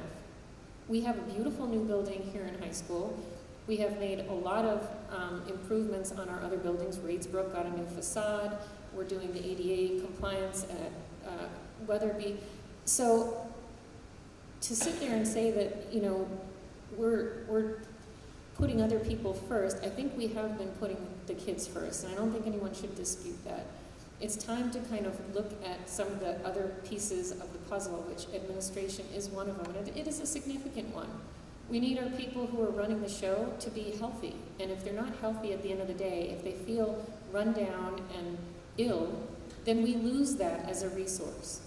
We have a beautiful new building here in high school. We have made a lot of improvements on our other buildings. Reedsbrook got a new facade. We're doing the ADA compliance at Weatherby. So to sit there and say that, you know, we're putting other people first, I think we have been putting the kids first, and I don't think anyone should dispute that. It's time to kind of look at some of the other pieces of the puzzle, which administration is one of them, and it is a significant one. We need our people who are running the show to be healthy, and if they're not healthy at the end of the day, if they feel run down and ill, then we lose that as a resource.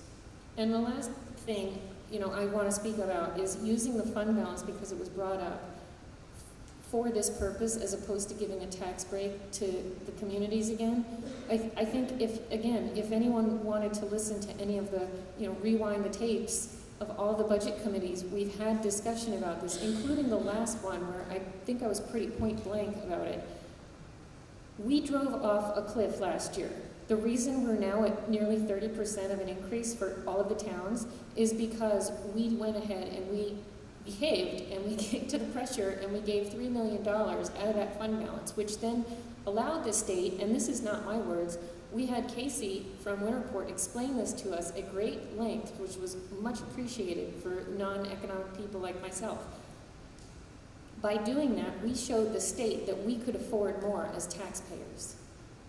And the last thing, you know, I want to speak about is using the fund balance, because it was brought up. for this purpose as opposed to giving a tax break to the communities again. I think if anyone wanted to listen to any of the, rewind the tapes of all the budget committees, we've had discussion about this, including the last one where I think I was pretty point blank about it. We drove off a cliff last year. The reason we're now at nearly 30% of an increase for all of the towns is because we went ahead and we behaved and we kicked to the pressure and we gave $3 million out of that fund balance, which then allowed the state, and this is not my words, we had Casey from Winterport explain this to us at great length, which was much appreciated for non-economic people like myself. By doing that, we showed the state that we could afford more as taxpayers.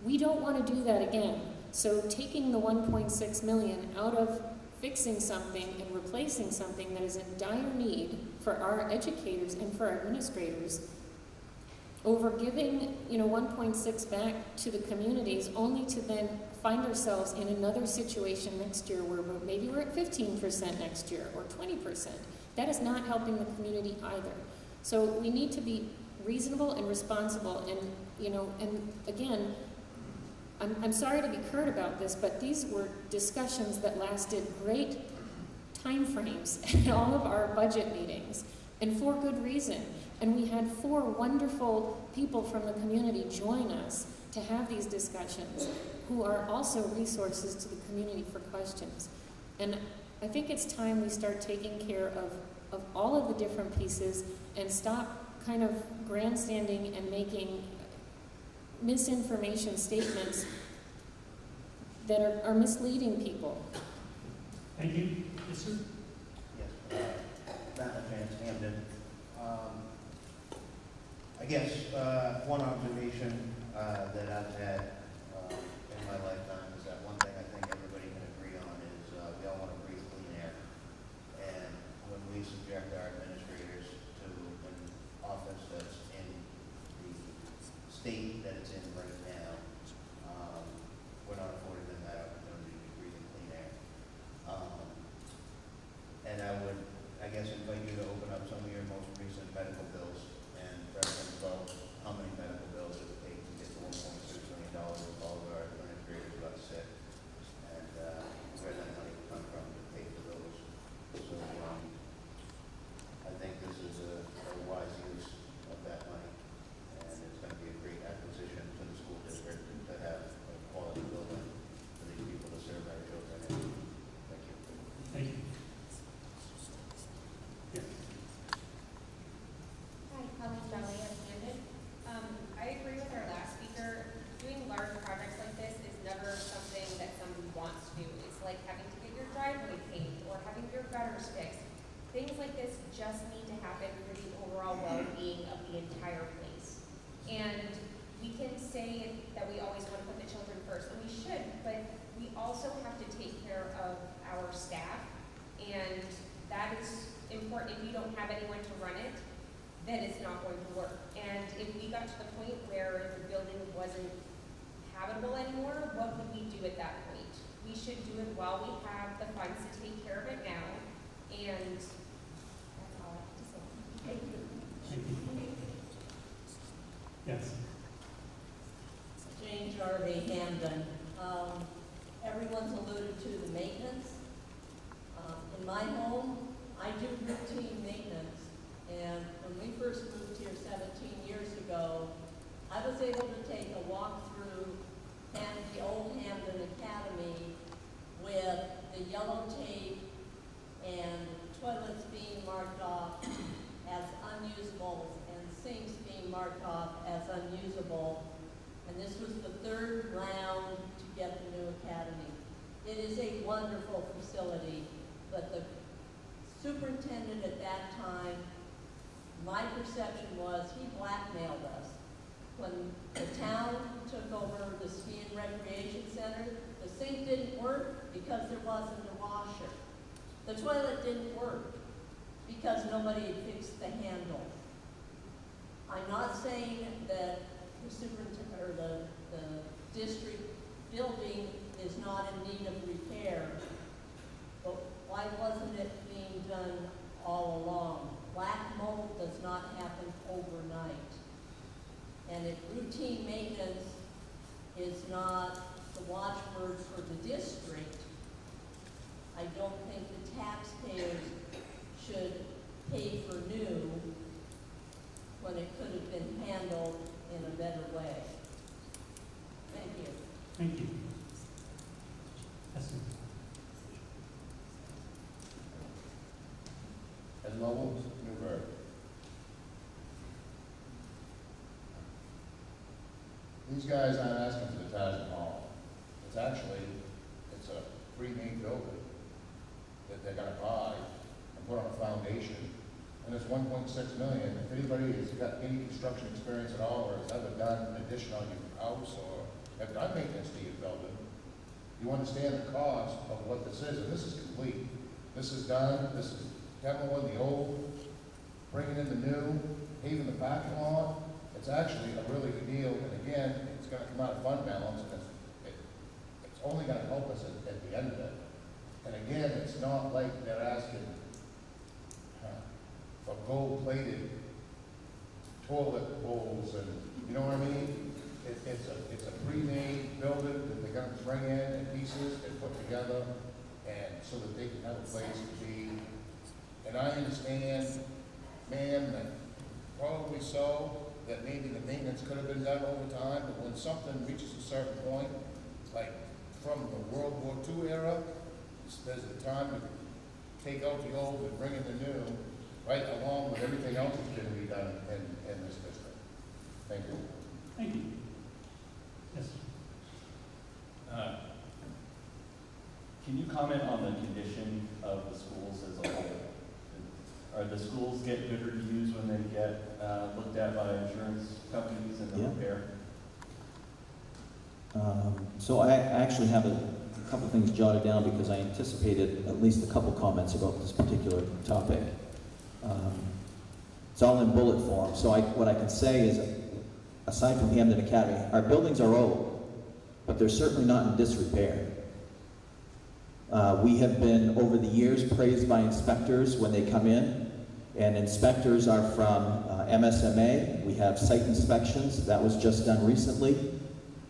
We don't want to do that again. So taking the 1.6 million out of fixing something and replacing something that is in dire need for our educators and for our administrators, over giving 1.6 back to the communities only to then find ourselves in another situation next year where maybe we're at 15% next year or 20%. That is not helping the community either. So we need to be reasonable and responsible, and again, I'm sorry to be curt about this, but these were discussions that lasted great time frames at all of our budget meetings, and for good reason. And we had 4 wonderful people from the community join us to have these discussions, who are also resources to the community for questions. And I think it's time we start taking care of all of the different pieces and stop kind of grandstanding and making misinformation statements that are misleading people.
Thank you. Yes, sir.
Yes, Matt LaChance, Hamden. I guess one observation that I've had in my lifetime is that one thing I think everybody can agree on is we all want to breathe clean air. And when we subject our administrators to an office that's in the state that it's in right now, we're not affording them that opportunity to breathe clean air. And I guess, invite you to open up some of your most recent medical bills and reference about how many medical bills it would take to get to $1.6 million if all of our administrators got sick, and where that money would come from to pay for those. So I think this is a wise use of that money, and it's going to be a great acquisition to the school district to have a quality building for these people to serve our children in. Thank you.
Thank you. Yeah.
Hi, Colleen Jolly of Camden. I agree with our last speaker. Doing large projects like this is never something that someone wants to do. It's like having to get your driveway paved or having your gutters fixed. Things like this just need to happen for the overall well-being of the entire place. And we can say that we always want to put the children first, and we should, but we also have to take care of our staff, and that is important. If you don't have anyone to run it, then it's not going to work. And if we got to the point where the building wasn't habitable anymore, what would we do at that point? We should do it while we have the funds to take care of it now, and that's all I have to say. Thank you.
Thank you. Yes.
Jane Jarvie, Hamden. Everyone's alluded to the maintenance. In my home, I do routine maintenance, and when we first moved here 17 years ago, I was able to take a walk through the old Hamden Academy with the yellow tape and toilets being marked off as unusable and sinks being marked off as unusable. And this was the 3rd round to get the new academy. It is a wonderful facility, but the superintendent at that time, my perception was he blackmailed us. When the town took over the ski and recreation center, the sink didn't work because there wasn't a washer. The toilet didn't work because nobody had fixed the handle. I'm not saying that the superintendent or the district building is not in need of repair, but why wasn't it being done all along? Black mold does not happen overnight. is not the watchword for the district, I don't think the taxpayers should pay for new when it could have been handled in a better way. Thank you.
Thank you. Yes, sir.
Ed Lovell, Newburgh. These guys aren't asking for the Taj Mahal. It's actually, it's a pre-made building that they're gonna buy and put on a foundation. And it's 1.6 million. If anybody has got any construction experience at all, or has ever done an addition on your house, or have done maintenance to your building, you understand the cost of what this is, and this is complete. This is done, this is demoing the old, bringing in the new, paving the parking lot. It's actually a really good deal, and again, it's gonna come out of fund balance, and it's only gonna help us at the end of it. And again, it's not like they're asking for gold-plated toilet bowls and, you know what I mean? It's a pre-made building that they're gonna bring in pieces and put together, and so that they can have a place to be. And I understand, ma'am, that probably so, that maybe the maintenance could have been done over time, but when something reaches a certain point, like from the World War II era, there's a time to take out the old and bring in the new, right along with everything else that's going to be done in this district. Thank you.
Thank you. Yes, sir.
Can you comment on the condition of the schools as a whole? Are the schools get good reviews when they get looked at by insurance companies and the repair?
So I actually have a couple things jotted down because I anticipated at least a couple comments about this particular topic. It's all in bullet form. So what I can say is, aside from Hamden Academy, our buildings are old, but they're certainly not in disrepair. We have been, over the years, praised by inspectors when they come in, and inspectors are from MSMA. We have site inspections. That was just done recently.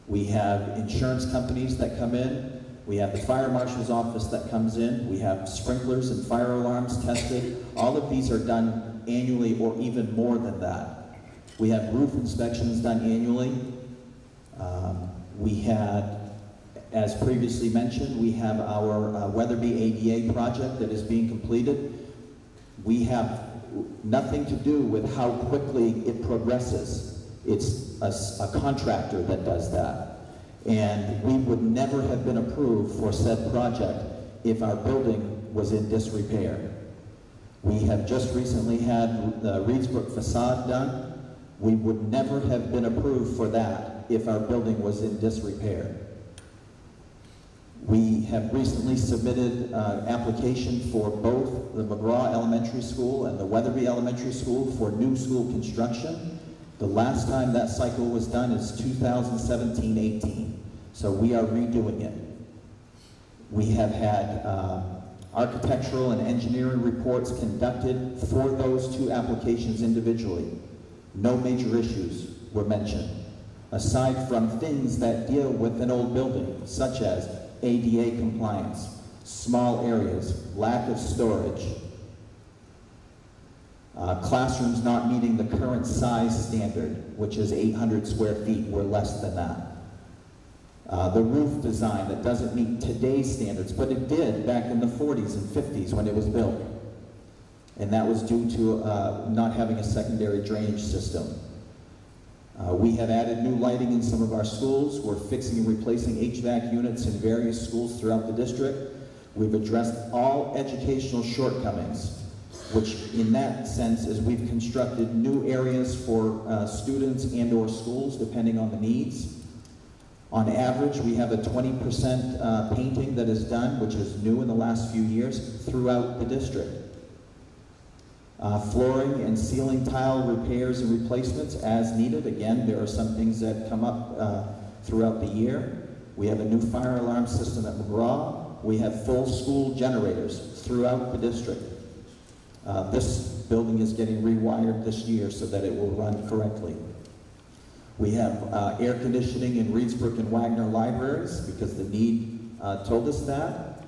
We have insurance companies that come in. We have the fire marshal's office that comes in. We have sprinklers and fire alarms tested. All of these are done annually or even more than that. We have roof inspections done annually. We had, as previously mentioned, we have our Weatherby ADA project that is being completed. We have nothing to do with how quickly it progresses. It's a contractor that does that. And we would never have been approved for said project if our building was in disrepair. We have just recently had the Reedsbrook facade done. We would never have been approved for that if our building was in disrepair. We have recently submitted an application for both the McGraw Elementary School and the Weatherby Elementary School for new school construction. The last time that cycle was done is 2017-18, so we are redoing it. We have had architectural and engineering reports conducted for those two applications individually. No major issues were mentioned, aside from things that deal with an old building, such as ADA compliance, small areas, lack of storage, classrooms not meeting the current size standard, which is 800 square feet. We're less than that. The roof design that doesn't meet today's standards, but it did back in the 40s and 50s when it was built. And that was due to not having a secondary drainage system. We have added new lighting in some of our schools. We're fixing and replacing HVAC units in various schools throughout the district. We've addressed all educational shortcomings, which in that sense is we've constructed new areas for students and or schools depending on the needs. On average, we have a 20% painting that is done, which is new in the last few years, throughout the district. Flooring and ceiling tile repairs and replacements as needed. Again, there are some things that come up throughout the year. We have a new fire alarm system at McGraw. We have full school generators throughout the district. This building is getting rewired this year so that it will run correctly. We have air conditioning in Reedsbrook and Wagner libraries because the need told us that.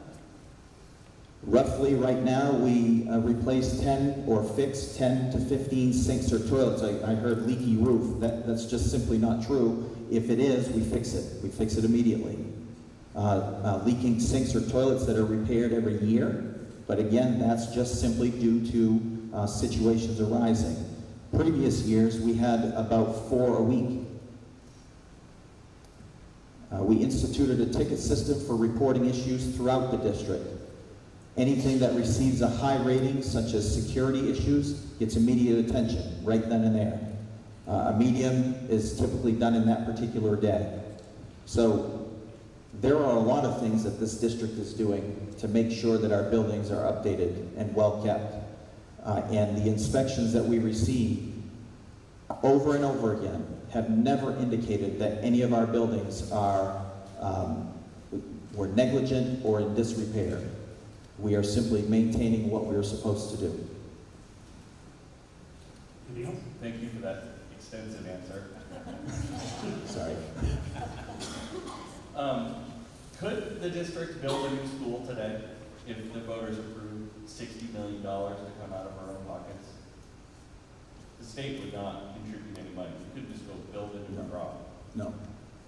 Roughly right now, we replace 10 or fix 10 to 15 sinks or toilets. I heard leaky roof. That's just simply not true. If it is, we fix it. We fix it immediately. Leaking sinks or toilets that are repaired every year. But again, that's just simply due to situations arising. Previous years, we had about 4 a week. We instituted a ticket system for reporting issues throughout the district. Anything that receives a high rating, such as security issues, gets immediate attention right then and there. A medium is typically done in that particular day. So there are a lot of things that this district is doing to make sure that our buildings are updated and well kept. And the inspections that we receive over and over again have never indicated that any of our buildings were negligent or in disrepair. We are simply maintaining what we are supposed to do.
Anything else?
Thank you for that extensive answer.
Sorry.
Could the district build a new school today if the voters approved $60 million to come out of our own pockets? The state would not contribute any money. We couldn't just go build a new rock.
No.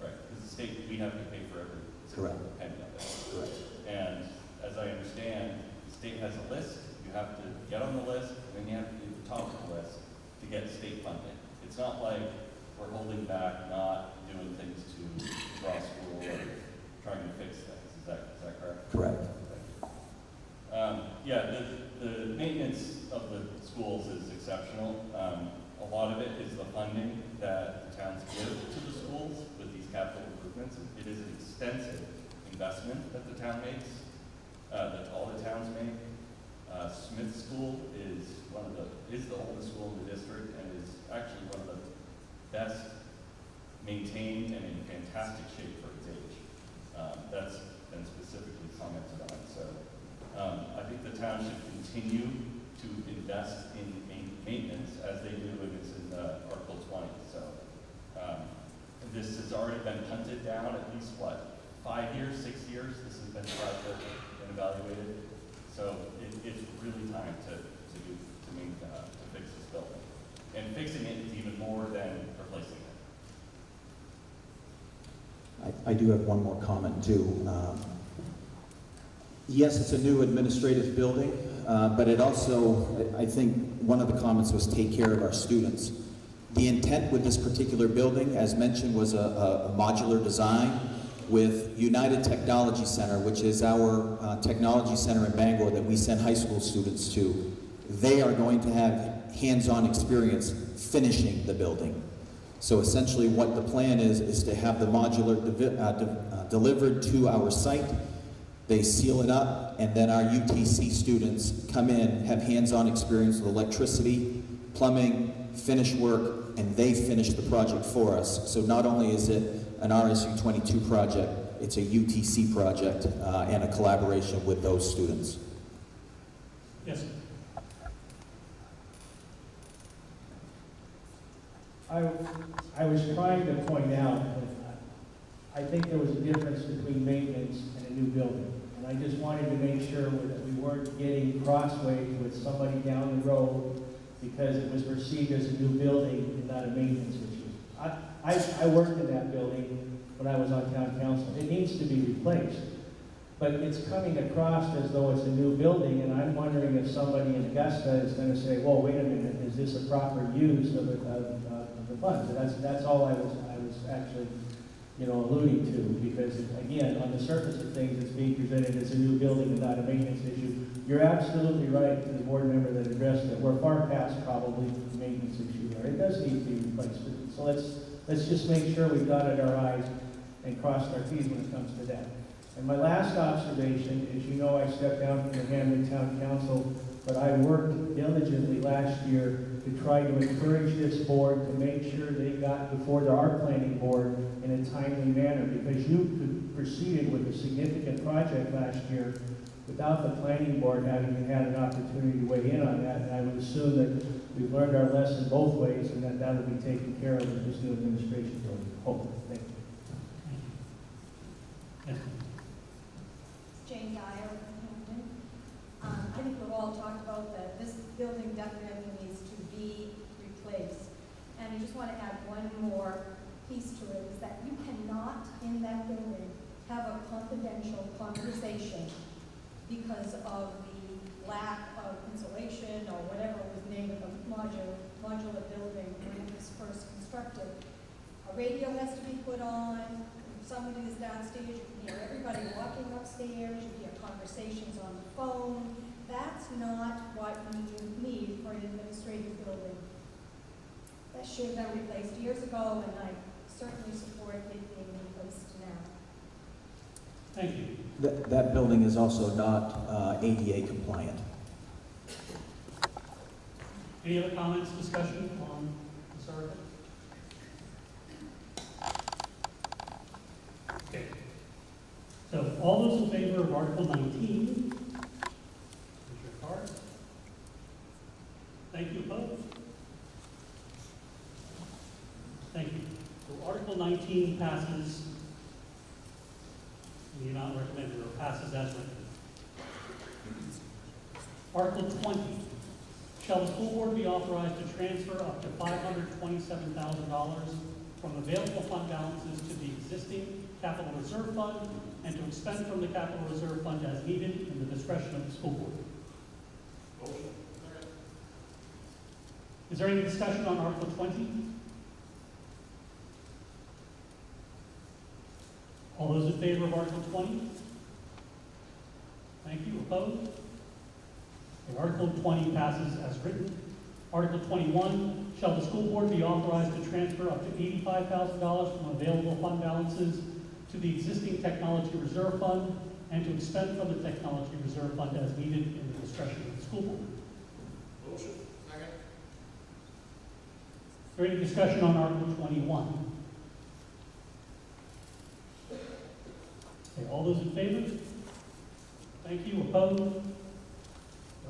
Right, because the state, we have to pay for every single penny of it.
Correct.
And as I understand, the state has a list. You have to get on the list, and then you have to be at the top of the list to get state funding. It's not like we're holding back, not doing things to draw school or trying to fix things. Is that correct?
Correct.
Yeah, the maintenance of the schools is exceptional. A lot of it is the funding that the towns give to the schools with these capital improvements. It is an extensive investment that the town makes, that all the towns make. Smith School is the oldest school in the district and is actually one of the best maintained and in fantastic shape for its age. That's been specifically commented on. So I think the town should continue to invest in maintenance as they do, and it's in Article 20. So this has already been punted down at least, 5 years, 6 years? This has been tried and evaluated. So it's really time to fix this building. And fixing it is even more than replacing it.
I do have one more comment too. Yes, it's a new administrative building, but it also, I think one of the comments was take care of our students. The intent with this particular building, as mentioned, was a modular design with United Technology Center, which is our technology center in Bangor that we send high school students to. They are going to have hands-on experience finishing the building. So essentially what the plan is to have the modular delivered to our site. They seal it up, and then our UTC students come in, have hands-on experience with electricity, plumbing, finish work, and they finish the project for us. So not only is it an RSU 22 project, it's a UTC project and a collaboration with those students.
Yes.
I was trying to point out that I think there was a difference between maintenance and a new building. And I just wanted to make sure that we weren't getting crossways with somebody down the road because it was perceived as a new building and not a maintenance issue. I worked in that building when I was on town council. It needs to be replaced. But it's coming across as though it's a new building, and I'm wondering if somebody in Augusta is going to say, "Whoa, wait a minute, is this a proper use of the funds?" And that's all I was actually, alluding to, because again, on the surface of things, it's being presented as a new building and not a maintenance issue. You're absolutely right, to the board member that addressed it. We're far past probably the maintenance issue there. It does need to be replaced. So let's just make sure we dotted our I's and crossed our T's when it comes to that. And my last observation is, I stepped down from the Hamden Town Council, but I worked diligently last year to try to encourage this board to make sure they got before our planning board in a timely manner, because you proceeded with a significant project last year without the planning board having had an opportunity to weigh in on that. And I would assume that we've learned our lesson both ways and that that'll be taken care of with this new administration building. Hopefully. Thank you.
Yes.
Jane Dyer from Hampton. I think we've all talked about that this building definitely needs to be replaced. And I just want to add one more piece to it, is that you cannot, in that building, have a confidential conversation because of the lack of insulation or whatever was named of the modular building when it was first constructed. A radio has to be put on. If somebody is downstairs, you can hear everybody walking upstairs, you hear conversations on the phone. That's not what you need for an administrative building. That should have been replaced years ago, and I certainly support it being replaced now.
Thank you.
That building is also not ADA compliant.
Any other comments, discussion on this article? Okay. So all those in favor of Article 19, raise your card. Thank you, opposed? Thank you. So Article 19 passes, the amount recommended, or passes as written. Article 20, shall the school board be authorized to transfer up to $527,000 from available fund balances to the existing capital reserve fund and to expend from the capital reserve fund as needed in the discretion of the school board?
Motion.
Is there any discussion on Article 20? All those in favor of Article 20? Thank you. Opposed? Okay, Article 20 passes as written. Article 21, shall the school board be authorized to transfer up to $85,000 from available fund balances to the existing technology reserve fund and to expend from the technology reserve fund as needed in the discretion of the school board?
Motion. Second.
Is there any discussion on Article 21? Okay, all those in favor? Thank you. Opposed?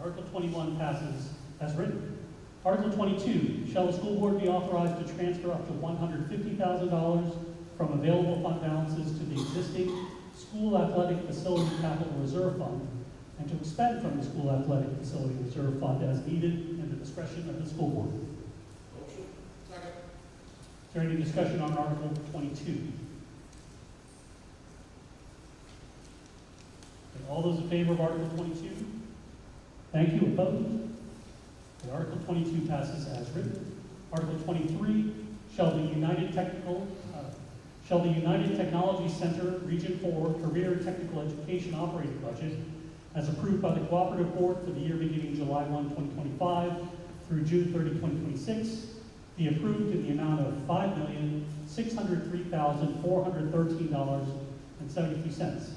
Article 21 passes as written. Article 22, shall the school board be authorized to transfer up to $150,000 from available fund balances to the existing school athletic facility capital reserve fund and to expend from the school athletic facility reserve fund as needed in the discretion of the school board?
Motion. Second.
Is there any discussion on Article 22? Okay, all those in favor of Article 22? Thank you. Opposed? Okay, Article 22 passes as written. Article 23, shall the United Technology Center Region 4 Career and Technical Education operating budget, as approved by the Cooperative Board for the year beginning July 1, 2025 through June 30, 2026, be approved in the amount of $5,603,413.73.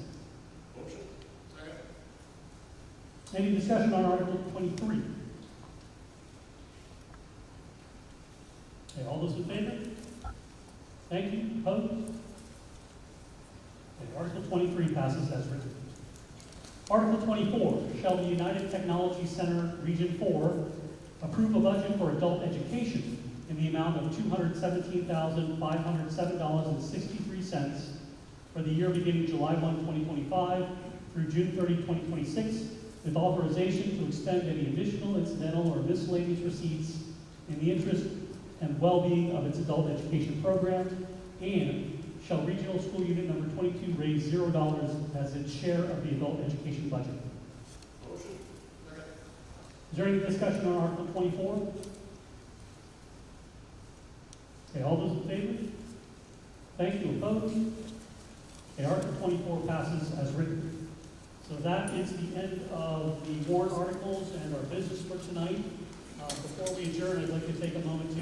Any discussion on Article 23? Okay, all those in favor? Thank you. Opposed? Okay, Article 23 passes as written. Article 24, shall the United Technology Center Region 4 approve a budget for adult education in the amount of $217,507.63 for the year beginning July 1, 2025 through June 30, 2026, with authorization to expend any additional incidental or miscellaneous receipts in the interest and well-being of its adult education program, and shall Regional School Unit Number 22 raise $0 as its share of the adult education budget?
Motion. Second.
Is there any discussion on Article 24? Okay, all those in favor? Thank you. Opposed? Okay, Article 24 passes as written. So that is the end of the warrant articles and our business for tonight. Before we adjourn, I'd like to take a moment to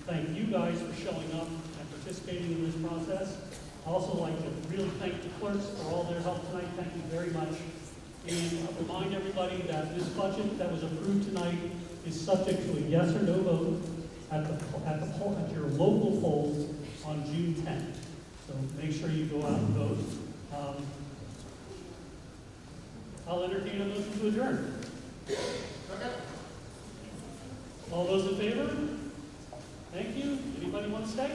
thank you guys for showing up and participating in this process. I'd also like to really thank the clerks for all their help tonight. Thank you very much. And remind everybody that this budget that was approved tonight is subject to a yes or no vote at your local polls on June 10th. So make sure you go out and vote. I'll entertain a motion to adjourn. All those in favor? Thank you. Anybody want to stay?